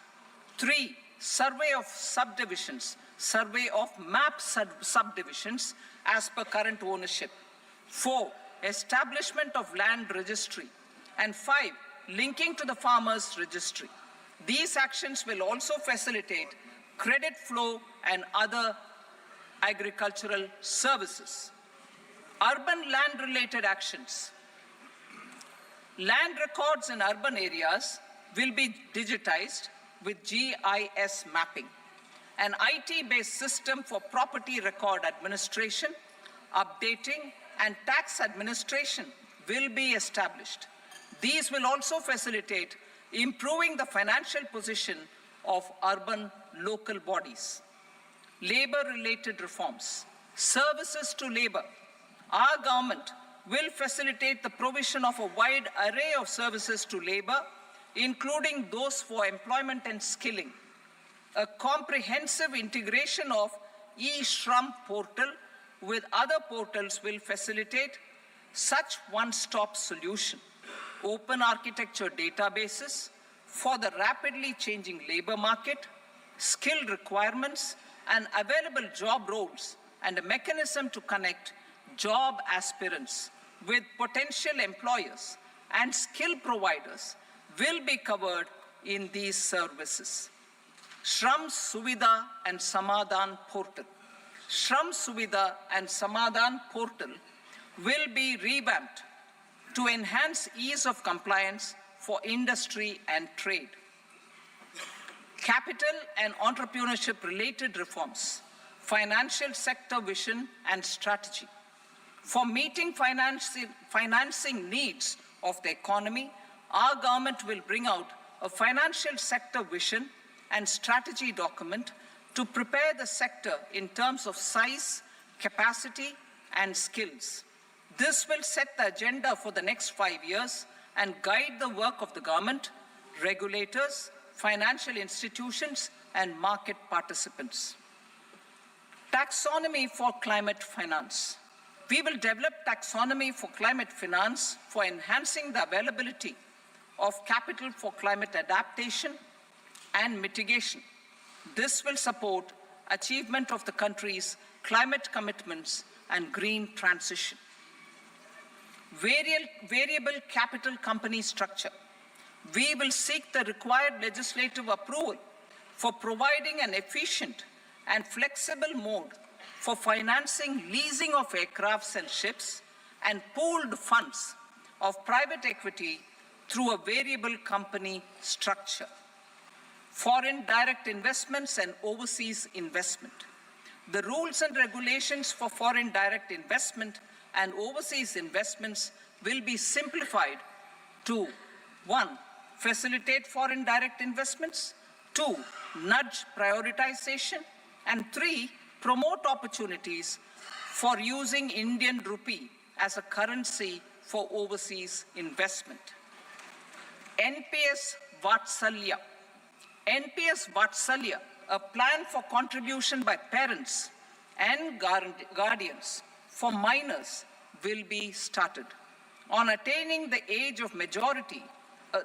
3. Survey of subdivisions, survey of map subdivisions as per current ownership. 4. Establishment of land registry. And 5. Linking to the farmers registry. These actions will also facilitate credit flow and other agricultural services. Urban land-related actions. Land records in urban areas will be digitized with GIS mapping. An IT-based system for property record administration, updating, and tax administration will be established. These will also facilitate improving the financial position of urban local bodies. Labor-related reforms. Services to labor. Our government will facilitate the provision of a wide array of services to labor, including those for employment and skilling. A comprehensive integration of e-Shram portal with other portals will facilitate such one-stop solution. Open architecture databases for the rapidly changing labor market, skill requirements, and available job roles, and a mechanism to connect job aspirants with potential employers and skill providers will be covered in these services. Shram Suvidha and Samadhan portal. Shram Suvidha and Samadhan portal will be revamped to enhance ease of compliance for industry and trade. Capital and entrepreneurship related reforms, financial sector vision and strategy. For meeting financing needs of the economy, our government will bring out a financial sector vision and strategy document to prepare the sector in terms of size, capacity, and skills. This will set the agenda for the next 5 years and guide the work of the government, regulators, financial institutions, and market participants. Taxonomy for climate finance. We will develop taxonomy for climate finance for enhancing the availability of capital for climate adaptation and mitigation. This will support achievement of the country's climate commitments and green transition. Variable capital company structure. We will seek the required legislative approval for providing an efficient and flexible mode for financing leasing of aircrafts and ships and pooled funds of private equity through a variable company structure. Foreign direct investments and overseas investment. The rules and regulations for foreign direct investment and overseas investments will be simplified to 1. Facilitate foreign direct investments, 2. Nudge prioritization, and 3. Promote opportunities for using Indian rupee as a currency for overseas investment. NPS Vatsalya. NPS Vatsalya, a plan for contribution by parents and guardians for minors, will be started. On attaining the age of majority,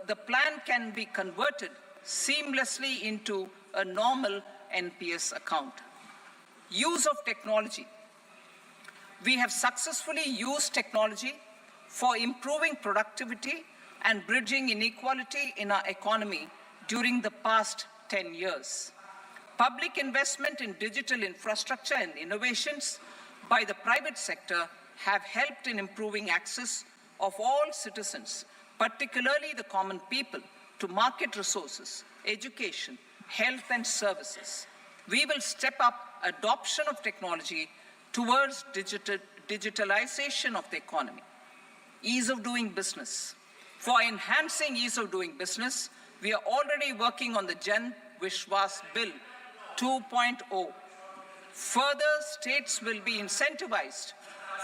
the plan can be converted seamlessly into a normal NPS account. Use of technology. We have successfully used technology for improving productivity and bridging inequality in our economy during the past 10 years. Public investment in digital infrastructure and innovations by the private sector have helped in improving access of all citizens, particularly the common people, to market resources, education, health, and services. We will step up adoption of technology towards digitalization of the economy. Ease of doing business. For enhancing ease of doing business, we are already working on the Jan Vishwas Bill 2.0. Further, states will be incentivized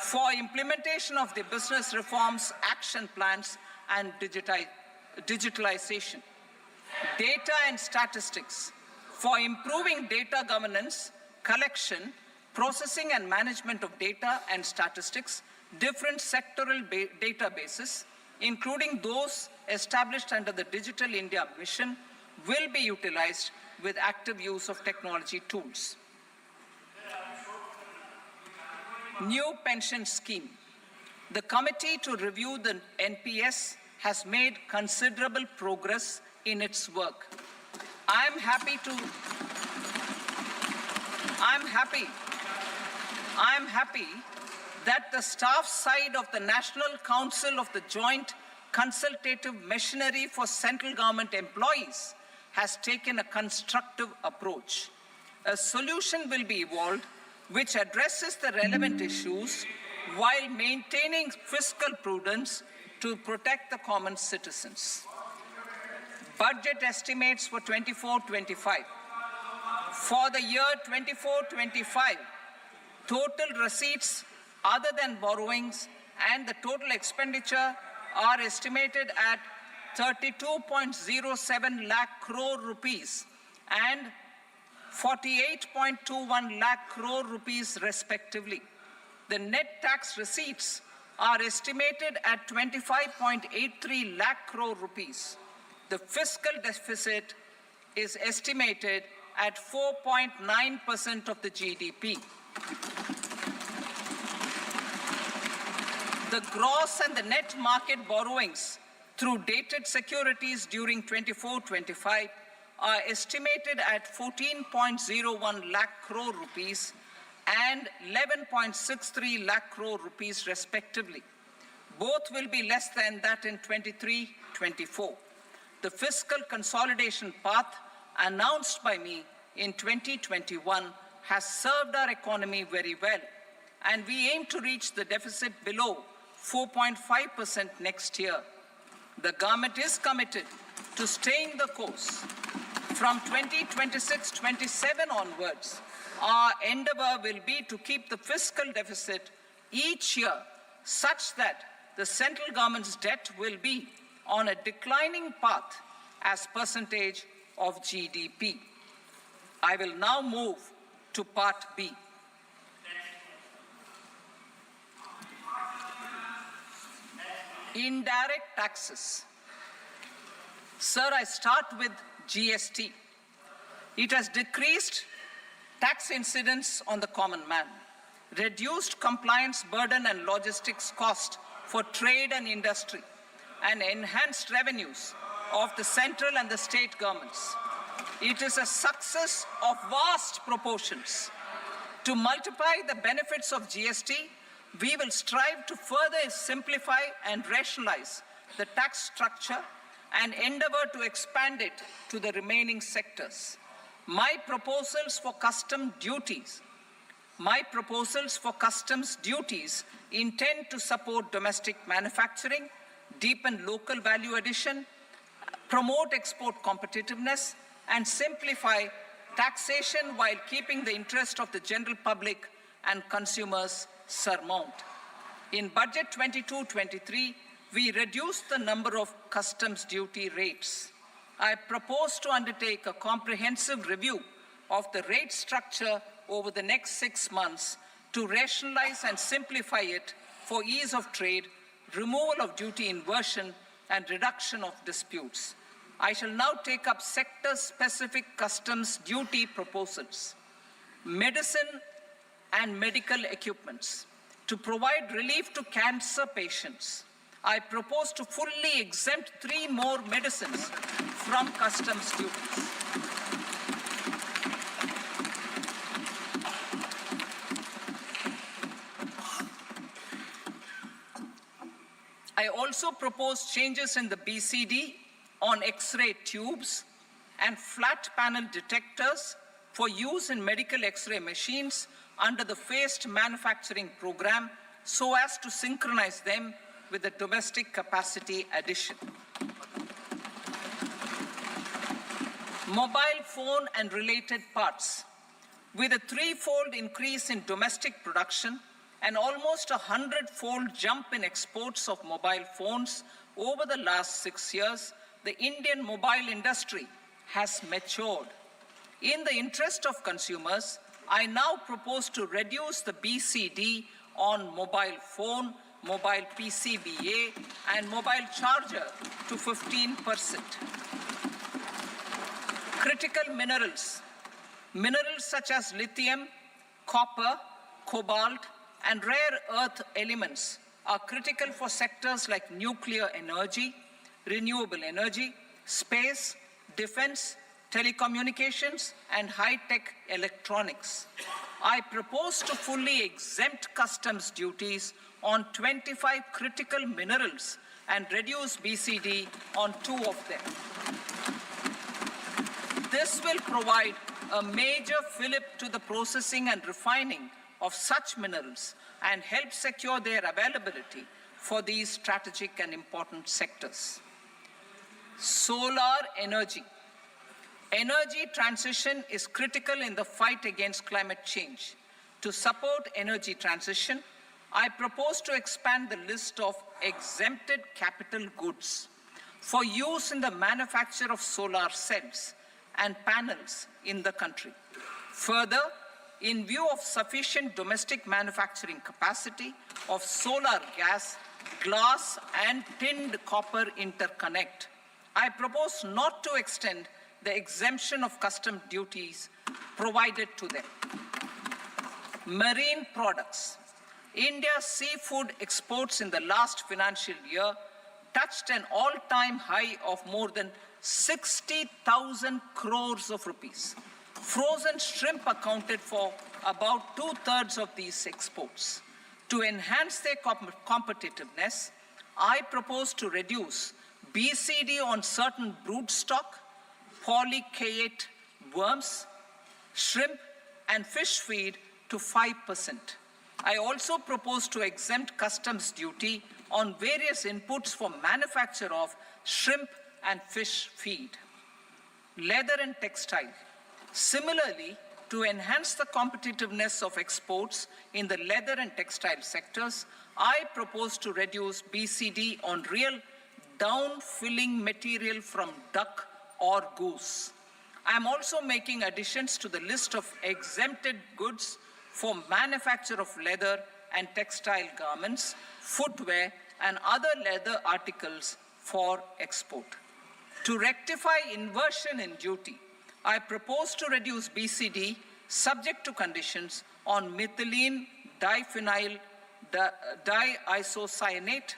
for implementation of the business reforms, action plans, and digitalization. Data and statistics. For improving data governance, collection, processing and management of data and statistics, different sectoral databases, including those established under the Digital India Mission, will be utilized with active use of technology tools. New pension scheme. The committee to review the NPS has made considerable progress in its work. I'm happy that the staff side of the National Council of the Joint Consultative Machinery for Central Government Employees has taken a constructive approach. A solution will be evolved which addresses the relevant issues while maintaining fiscal prudence to protect the common citizens. Budget estimates for 24-25. For the year 24-25, total receipts other than borrowings and the total expenditure are estimated at 32.07 lakh crore rupees and 48.21 lakh crore rupees respectively. The net tax receipts are estimated at 25.83 lakh crore rupees. The fiscal deficit is estimated at 4.9% of the GDP. The gross and the net market borrowings through dated securities during 24-25 are estimated at 14.01 lakh crore rupees and 11.63 lakh crore rupees respectively. Both will be less than that in 23-24. The fiscal consolidation path announced by me in 2021 has served our economy very well, and we aim to reach the deficit below 4.5% next year. The government is committed to staying the course. From 2026-27 onwards, our endeavor will be to keep the fiscal deficit each year such that the central government's debt will be on a declining path as percentage of GDP. I will now move to Part B. Indirect taxes. Sir, I start with GST. It has decreased tax incidence on the common man, reduced compliance burden and logistics cost for trade and industry, and enhanced revenues of the central and the state governments. It is a success of vast proportions. To multiply the benefits of GST, we will strive to further simplify and rationalize the tax structure and endeavor to expand it to the remaining sectors. My proposals for customs duties intend to support domestic manufacturing, deepen local value addition, promote export competitiveness, and simplify taxation while keeping the interest of the general public and consumers surmount. In Budget 22-23, we reduced the number of customs duty rates. I propose to undertake a comprehensive review of the rate structure over the next 6 months to rationalize and simplify it for ease of trade, removal of duty inversion, and reduction of disputes. I shall now take up sector-specific customs duty proposals. Medicine and medical equipments. To provide relief to cancer patients, I propose to fully exempt 3 more medicines from customs duties. I also propose changes in the BCD on X-ray tubes and flat panel detectors for use in medical X-ray machines under the phased manufacturing program so as to synchronize them with the domestic capacity addition. Mobile phone and related parts. With a threefold increase in domestic production and almost 100-fold jump in exports of mobile phones over the last 6 years, the Indian mobile industry has matured. In the interest of consumers, I now propose to reduce the BCD on mobile phone, mobile PCBA, and mobile charger to 15%. Critical minerals. Minerals such as lithium, copper, cobalt, and rare earth elements are critical for sectors like nuclear energy, renewable energy, space, defense, telecommunications, and high-tech electronics. I propose to fully exempt customs duties on 25 critical minerals and reduce BCD on 2 of them. This will provide a major fillip to the processing and refining of such minerals and help secure their availability for these strategic and important sectors. Solar energy. Energy transition is critical in the fight against climate change. To support energy transition, I propose to expand the list of exempted capital goods for use in the manufacture of solar cells and panels in the country. Further, in view of sufficient domestic manufacturing capacity of solar gas, glass, and tinned copper interconnect, I propose not to extend the exemption of custom duties provided to them. Marine products. India's seafood exports in the last financial year touched an all-time high of more than 60,000 crores of rupees. Frozen shrimp accounted for about 2/3 of these exports. To enhance their competitiveness, I propose to reduce BCD on certain broodstock, polychaete worms, shrimp, and fish feed to 5%. I also propose to exempt customs duty on various inputs for manufacture of shrimp and fish feed. Leather and textile. Similarly, to enhance the competitiveness of exports in the leather and textile sectors, I propose to reduce BCD on real down-filling material from duck or goose. I am also making additions to the list of exempted goods for manufacture of leather and textile garments, footwear, and other leather articles for export. To rectify inversion in duty, I propose to reduce BCD subject to conditions on methylene diphenyl diisocyanate,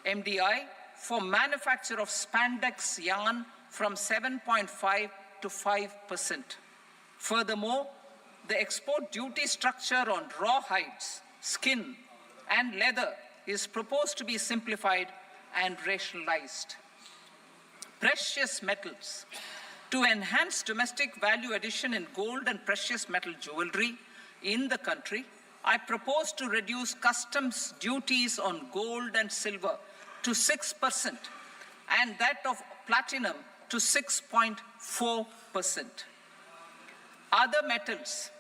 MDI, for manufacture of spandex yarn from 7.5 to 5%. Furthermore, the export duty structure on raw hides, skin, and leather is proposed to be simplified and rationalized. Precious metals. To enhance domestic value addition in gold and precious metal jewelry in the country, I propose to reduce customs duties on gold and silver to 6% and that of platinum to 6.4%. Other metals.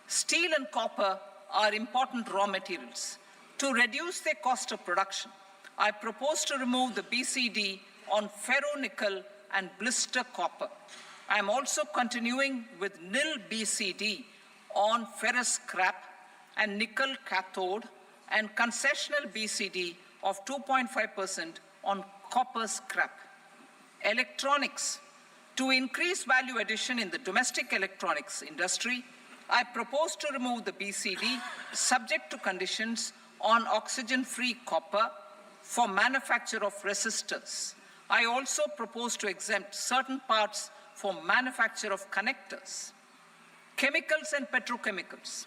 Steel and copper are important raw materials. To reduce their cost of production, I propose to remove the BCD on ferronickel and blister copper. I am also continuing with nil BCD on ferrous scrap and nickel cathode and concessional BCD of 2.5% on copper scrap. Electronics. To increase value addition in the domestic electronics industry, I propose to remove the BCD subject to conditions on oxygen-free copper for manufacture of resistors. I also propose to exempt certain parts for manufacture of connectors. Chemicals and petrochemicals.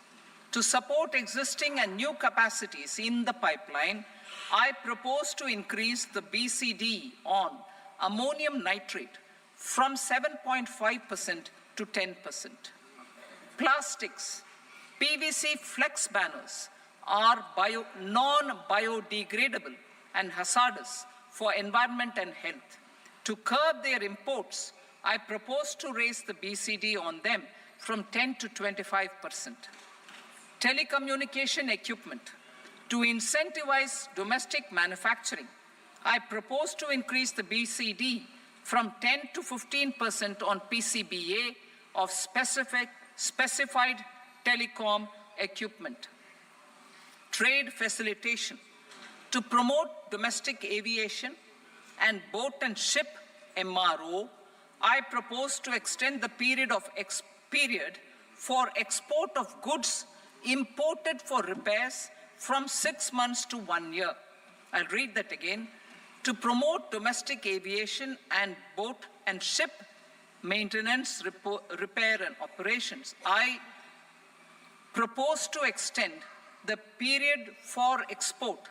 To support existing and new capacities in the pipeline, I propose to increase the BCD on ammonium nitrate from 7.5% to 10%. Plastics. PVC flex banners are non-biodegradable and hazardous for environment and health. To curb their imports, I propose to raise the BCD on them from 10 to 25%. Telecommunication equipment. To incentivize domestic manufacturing, I propose to increase the BCD from 10 to 15% on PCBA of specified telecom equipment. Trade facilitation. To promote domestic aviation and boat and ship MRO, I propose to extend the period for export of goods imported for repairs from 6 months to 1 year. I'll read that again. To promote domestic aviation and boat and ship maintenance, repair and operations, I propose to extend the period for export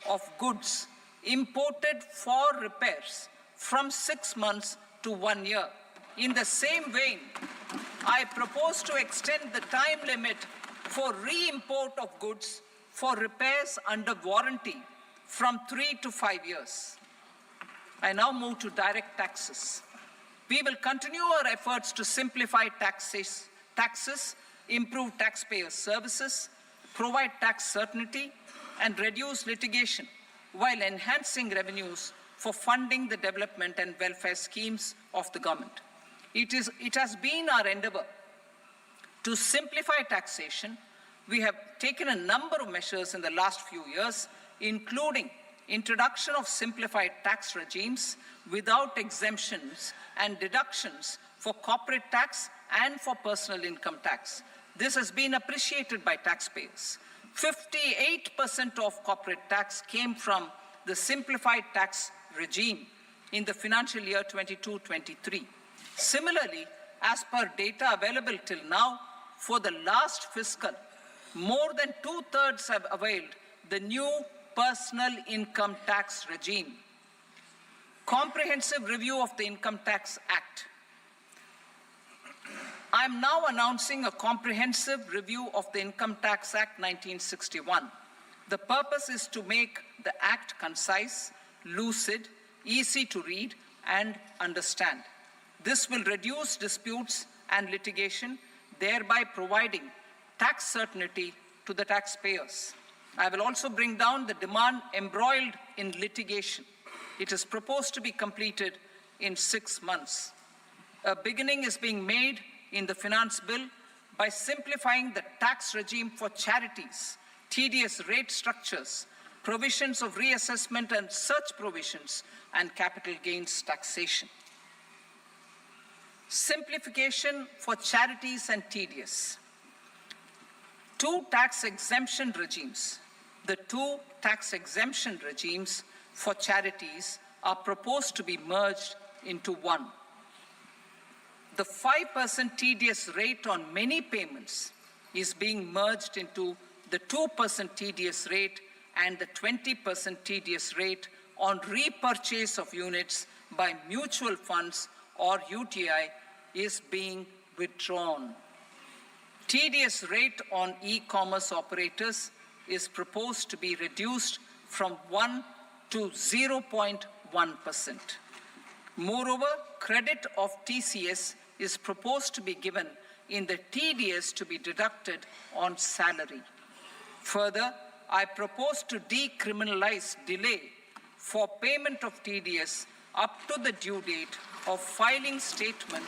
of goods imported for repairs from 6 months to 1 year. In the same vein, I propose to extend the time limit for re-import of goods for repairs under warranty from 3 to 5 years. I now move to direct taxes. We will continue our efforts to simplify taxes, improve taxpayer services, provide tax certainty, and reduce litigation while enhancing revenues for funding the development and welfare schemes of the government. It has been our endeavor to simplify taxation. We have taken a number of measures in the last few years, including introduction of simplified tax regimes without exemptions and deductions for corporate tax and for personal income tax. This has been appreciated by taxpayers. 58% of corporate tax came from the simplified tax regime in the financial year 22-23. Similarly, as per data available till now, for the last fiscal, more than 2/3 have availed the new personal income tax regime. Comprehensive review of the Income Tax Act. I am now announcing a comprehensive review of the Income Tax Act 1961. The purpose is to make the Act concise, lucid, easy to read and understand. This will reduce disputes and litigation, thereby providing tax certainty to the taxpayers. I will also bring down the demand embroiled in litigation. It is proposed to be completed in 6 months. A beginning is being made in the finance bill by simplifying the tax regime for charities, tedious rate structures, provisions of reassessment and such provisions, and capital gains taxation. Simplification for charities and tedious. Two tax exemption regimes. The two tax exemption regimes for charities are proposed to be merged into one. The 5% TDS rate on many payments is being merged into the 2% TDS rate, and the 20% TDS rate on repurchase of units by mutual funds or UTI is being withdrawn. TDS rate on e-commerce operators is proposed to be reduced from 1 to 0.1%. Moreover, credit of TCS is proposed to be given in the TDS to be deducted on salary. Further, I propose to decriminalize delay for payment of TDS up to the due date of filing statement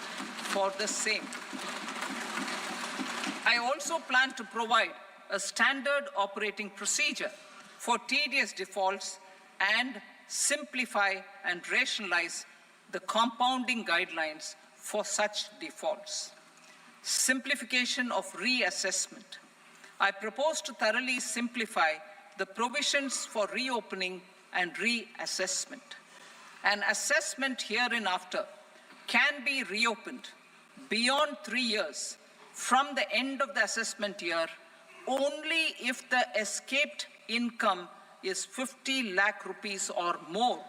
for the same. I also plan to provide a standard operating procedure for TDS defaults and simplify and rationalize the compounding guidelines for such defaults. Simplification of reassessment. I propose to thoroughly simplify the provisions for reopening and reassessment. An assessment hereinafter can be reopened beyond 3 years from the end of the assessment year only if the escaped income is 50 lakh rupees or more,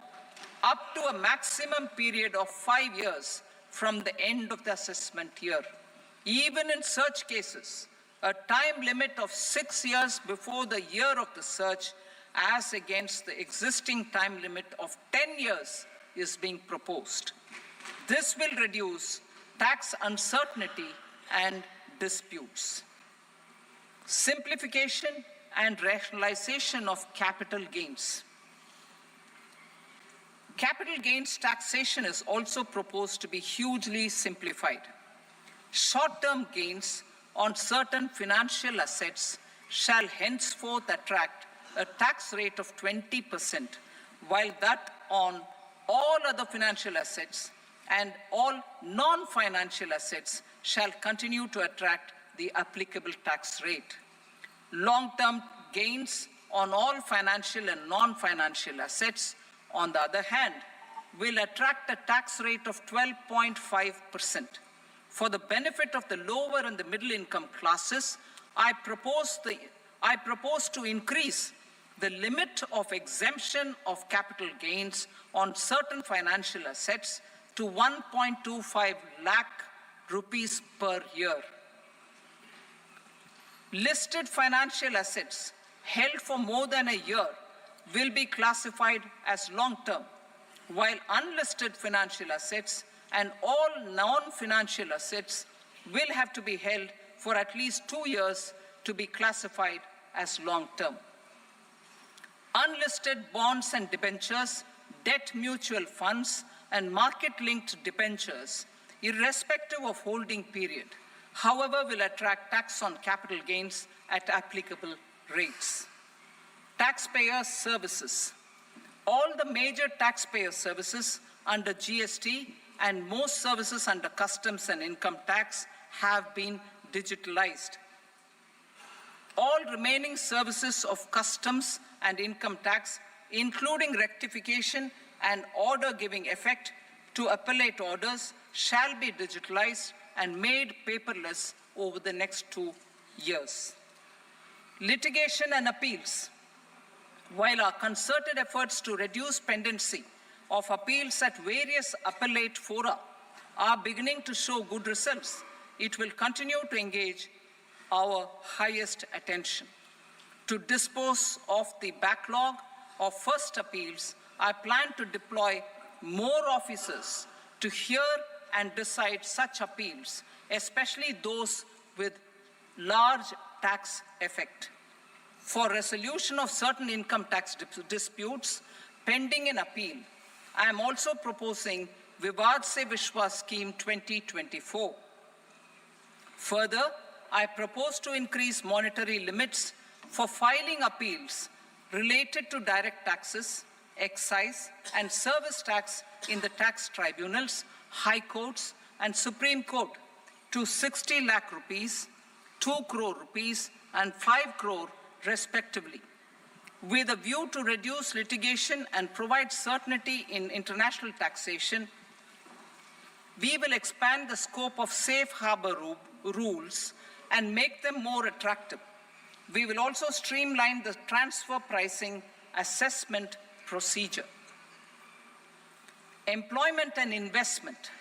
up to a maximum period of 5 years from the end of the assessment year. Even in such cases, a time limit of 6 years before the year of the search, as against the existing time limit of 10 years is being proposed. This will reduce tax uncertainty and disputes. Simplification and rationalization of capital gains. Capital gains taxation is also proposed to be hugely simplified. Short-term gains on certain financial assets shall henceforth attract a tax rate of 20%, while that on all other financial assets and all non-financial assets shall continue to attract the applicable tax rate. Long-term gains on all financial and non-financial assets, on the other hand, will attract a tax rate of 12.5%. For the benefit of the lower and the middle income classes, I propose to increase the limit of exemption of capital gains on certain financial assets to 1.25 lakh rupees per year. Listed financial assets held for more than a year will be classified as long-term, while unlisted financial assets and all non-financial assets will have to be held for at least 2 years to be classified as long-term. Unlisted bonds and debentures, debt mutual funds, and market-linked debentures, irrespective of holding period, however, will attract tax on capital gains at applicable rates. Taxpayer services. All the major taxpayer services under GST and most services under customs and income tax have been digitalized. All remaining services of customs and income tax, including rectification and order giving effect to appellate orders, shall be digitalized and made paperless over the next 2 years. Litigation and appeals. While our concerted efforts to reduce pendency of appeals at various appellate fora are beginning to show good results, it will continue to engage our highest attention. To dispose of the backlog of first appeals, I plan to deploy more officers to hear and decide such appeals, especially those with large tax effect. For resolution of certain income tax disputes pending in appeal, I am also proposing Vivad Se Vishwas Scheme 2024. Further, I propose to increase monetary limits for filing appeals related to direct taxes, excise, and service tax in the tax tribunals, high courts, and Supreme Court to 60 lakh rupees, 2 crore rupees, and 5 crore respectively. With a view to reduce litigation and provide certainty in international taxation, we will expand the scope of safe harbor rules and make them more attractive. We will also streamline the transfer pricing assessment procedure. Employment and investment.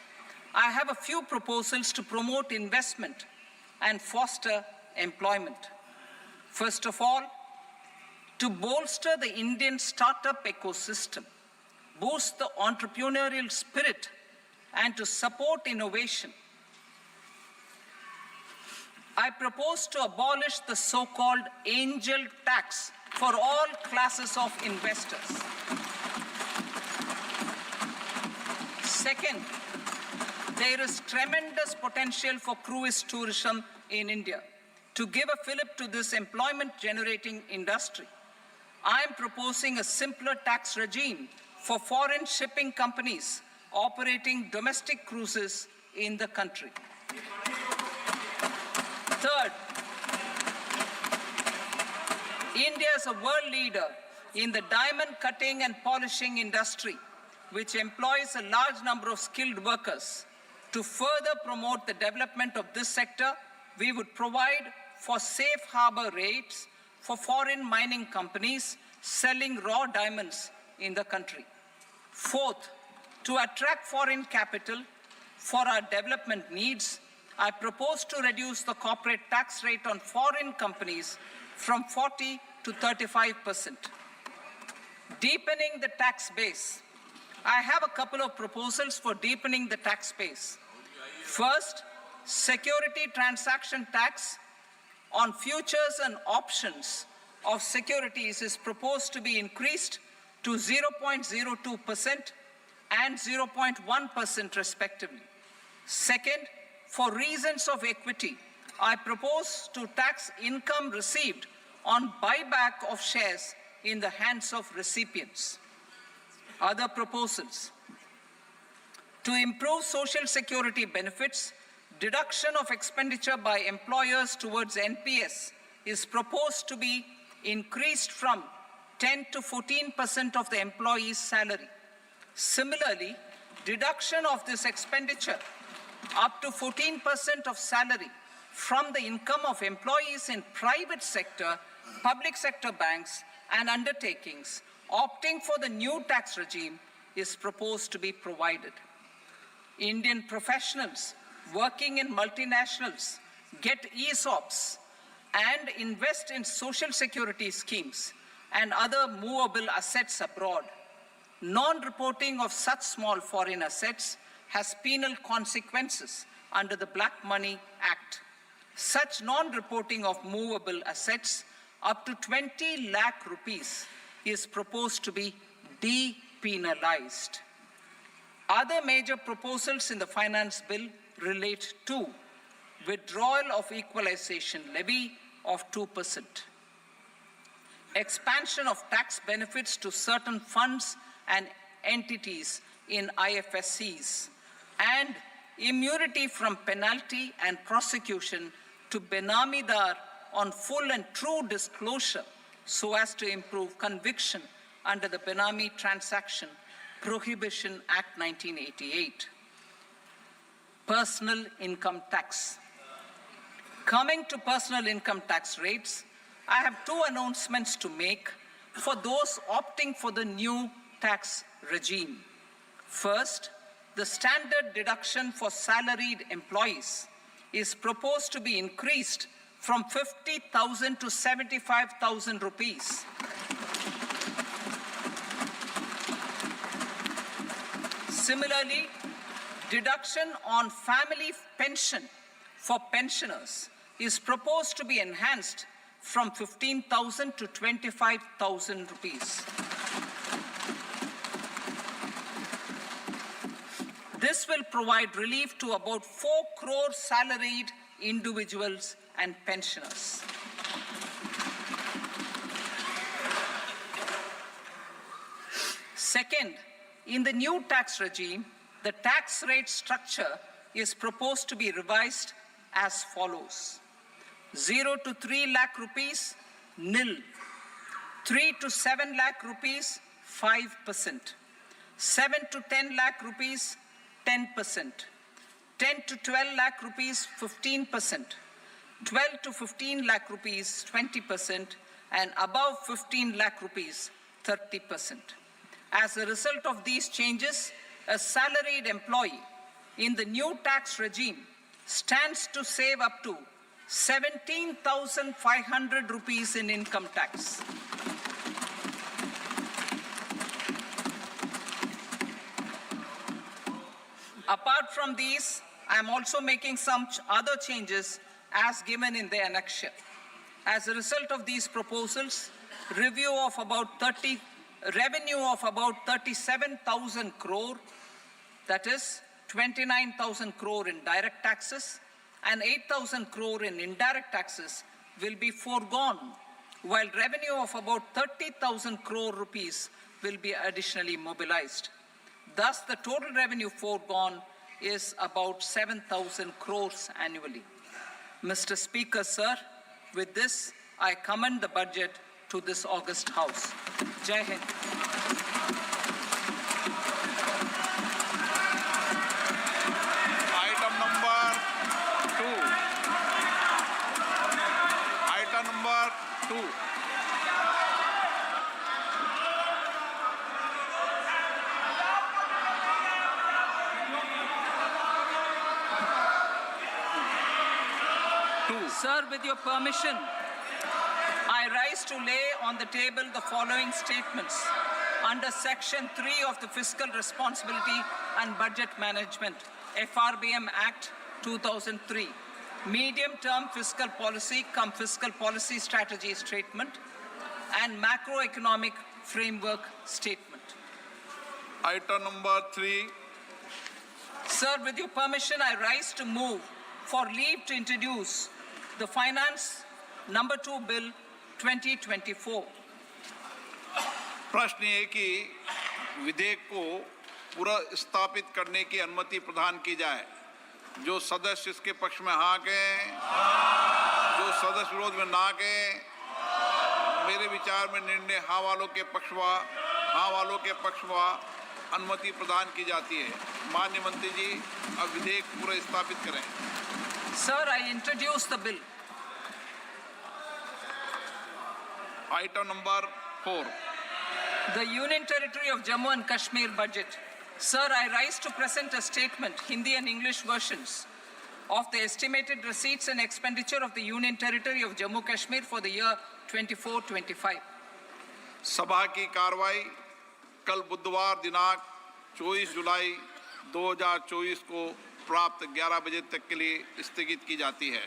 I have a few proposals to promote investment and foster employment. First of all, to bolster the Indian startup ecosystem, boost the entrepreneurial spirit, and to support innovation, I propose to abolish the so-called angel tax for all classes of investors. Second, there is tremendous potential for cruise tourism in India. To give a fillip to this employment-generating industry, I am proposing a simpler tax regime for foreign shipping companies operating domestic cruises in the country. Third, India is a world leader in the diamond cutting and polishing industry, which employs a large number of skilled workers. To further promote the development of this sector, we would provide for safe harbor rates for foreign mining companies selling raw diamonds in the country. Fourth, to attract foreign capital for our development needs, I propose to reduce the corporate tax rate on foreign companies from 40 to 35%. Deepening the tax base. I have a couple of proposals for deepening the tax base. First, security transaction tax on futures and options of securities is proposed to be increased to 0.02% and 0.1% respectively. Second, for reasons of equity, I propose to tax income received on buyback of shares in the hands of recipients. Other proposals. To improve social security benefits, deduction of expenditure by employers towards NPS is proposed to be increased from 10 to 14% of the employee's salary. Similarly, deduction of this expenditure up to 14% of salary from the income of employees in private sector, public sector banks, and undertakings opting for the new tax regime is proposed to be provided. Indian professionals working in multinationals get ESOPs and invest in social security schemes and other movable assets abroad. Non-reporting of such small foreign assets has penal consequences under the Black Money Act. Such non-reporting of movable assets up to 20 lakh rupees is proposed to be depenalized. Other major proposals in the finance bill relate to withdrawal of equalization levy of 2%, expansion of tax benefits to certain funds and entities in IFSCs, and immunity from penalty and prosecution to Benamidar on full and true disclosure so as to improve conviction under the Benami Transaction Prohibition Act 1988. Personal income tax. Coming to personal income tax rates, I have two announcements to make for those opting for the new tax regime. First, the standard deduction for salaried employees is proposed to be increased from 50,000 to 75,000 rupees. Similarly, deduction on family pension for pensioners is proposed to be enhanced from 15,000 to 25,000 rupees. This will provide relief to about 4 crore salaried individuals and pensioners. Second, in the new tax regime, the tax rate structure is proposed to be revised as follows. 0 to 3 lakh rupees, nil. 3 to 7 lakh rupees, 5%. 7 to 10 lakh rupees, 10%. 10 to 12 lakh rupees, 15%. 12 to 15 lakh rupees, 20%. And above 15 lakh rupees, 30%. As a result of these changes, a salaried employee in the new tax regime stands to save up to 17,500 rupees in income tax. Apart from these, I am also making some other changes as given in the annexure. As a result of these proposals, revenue of about 37,000 crore, that is 29,000 crore in direct taxes and 8,000 crore in indirect taxes will be foregone, while revenue of about 30,000 crore rupees will be additionally mobilized. Thus, the total revenue foregone is about 7,000 crores annually. Mr. Speaker, sir, with this, I commend the budget to this august House. Jai Hind. Item number 2. 2. Sir, with your permission, I rise to lay on the table the following statements under Section 3 of the Fiscal Responsibility and Budget Management, FRBM Act 2003, medium-term fiscal policy cum fiscal policy strategy statement and macroeconomic framework statement. Item number 3. Sir, with your permission, I rise to move for leave to introduce the Finance Number 2 Bill 2024. प्रश्न ये कि विधेयक को पुनर्स्थापित करने की अनुमति प्रदान की जाए। जो सदस्य इसके पक्ष में हाँ कहें, जो सदस्य विरोध में ना कहें। मेरे विचार में निर्णय हाँ वालों के पक्ष में अनुमति प्रदान की जाती है। माननीय मंत्री जी, अब विधेयक पुनर्स्थापित करें। Sir, I introduce the bill. Item number 4. The Union Territory of Jammu and Kashmir budget. Sir, I rise to present a statement, Hindi and English versions, of the estimated receipts and expenditure of the Union Territory of Jammu and Kashmir for the year 24-25. सभा की कार्रवाई कल बुधवार दिनांक 24 जुलाई 2024 को प्राप्त 11 बजे तक के लिए स्थगित की जाती है।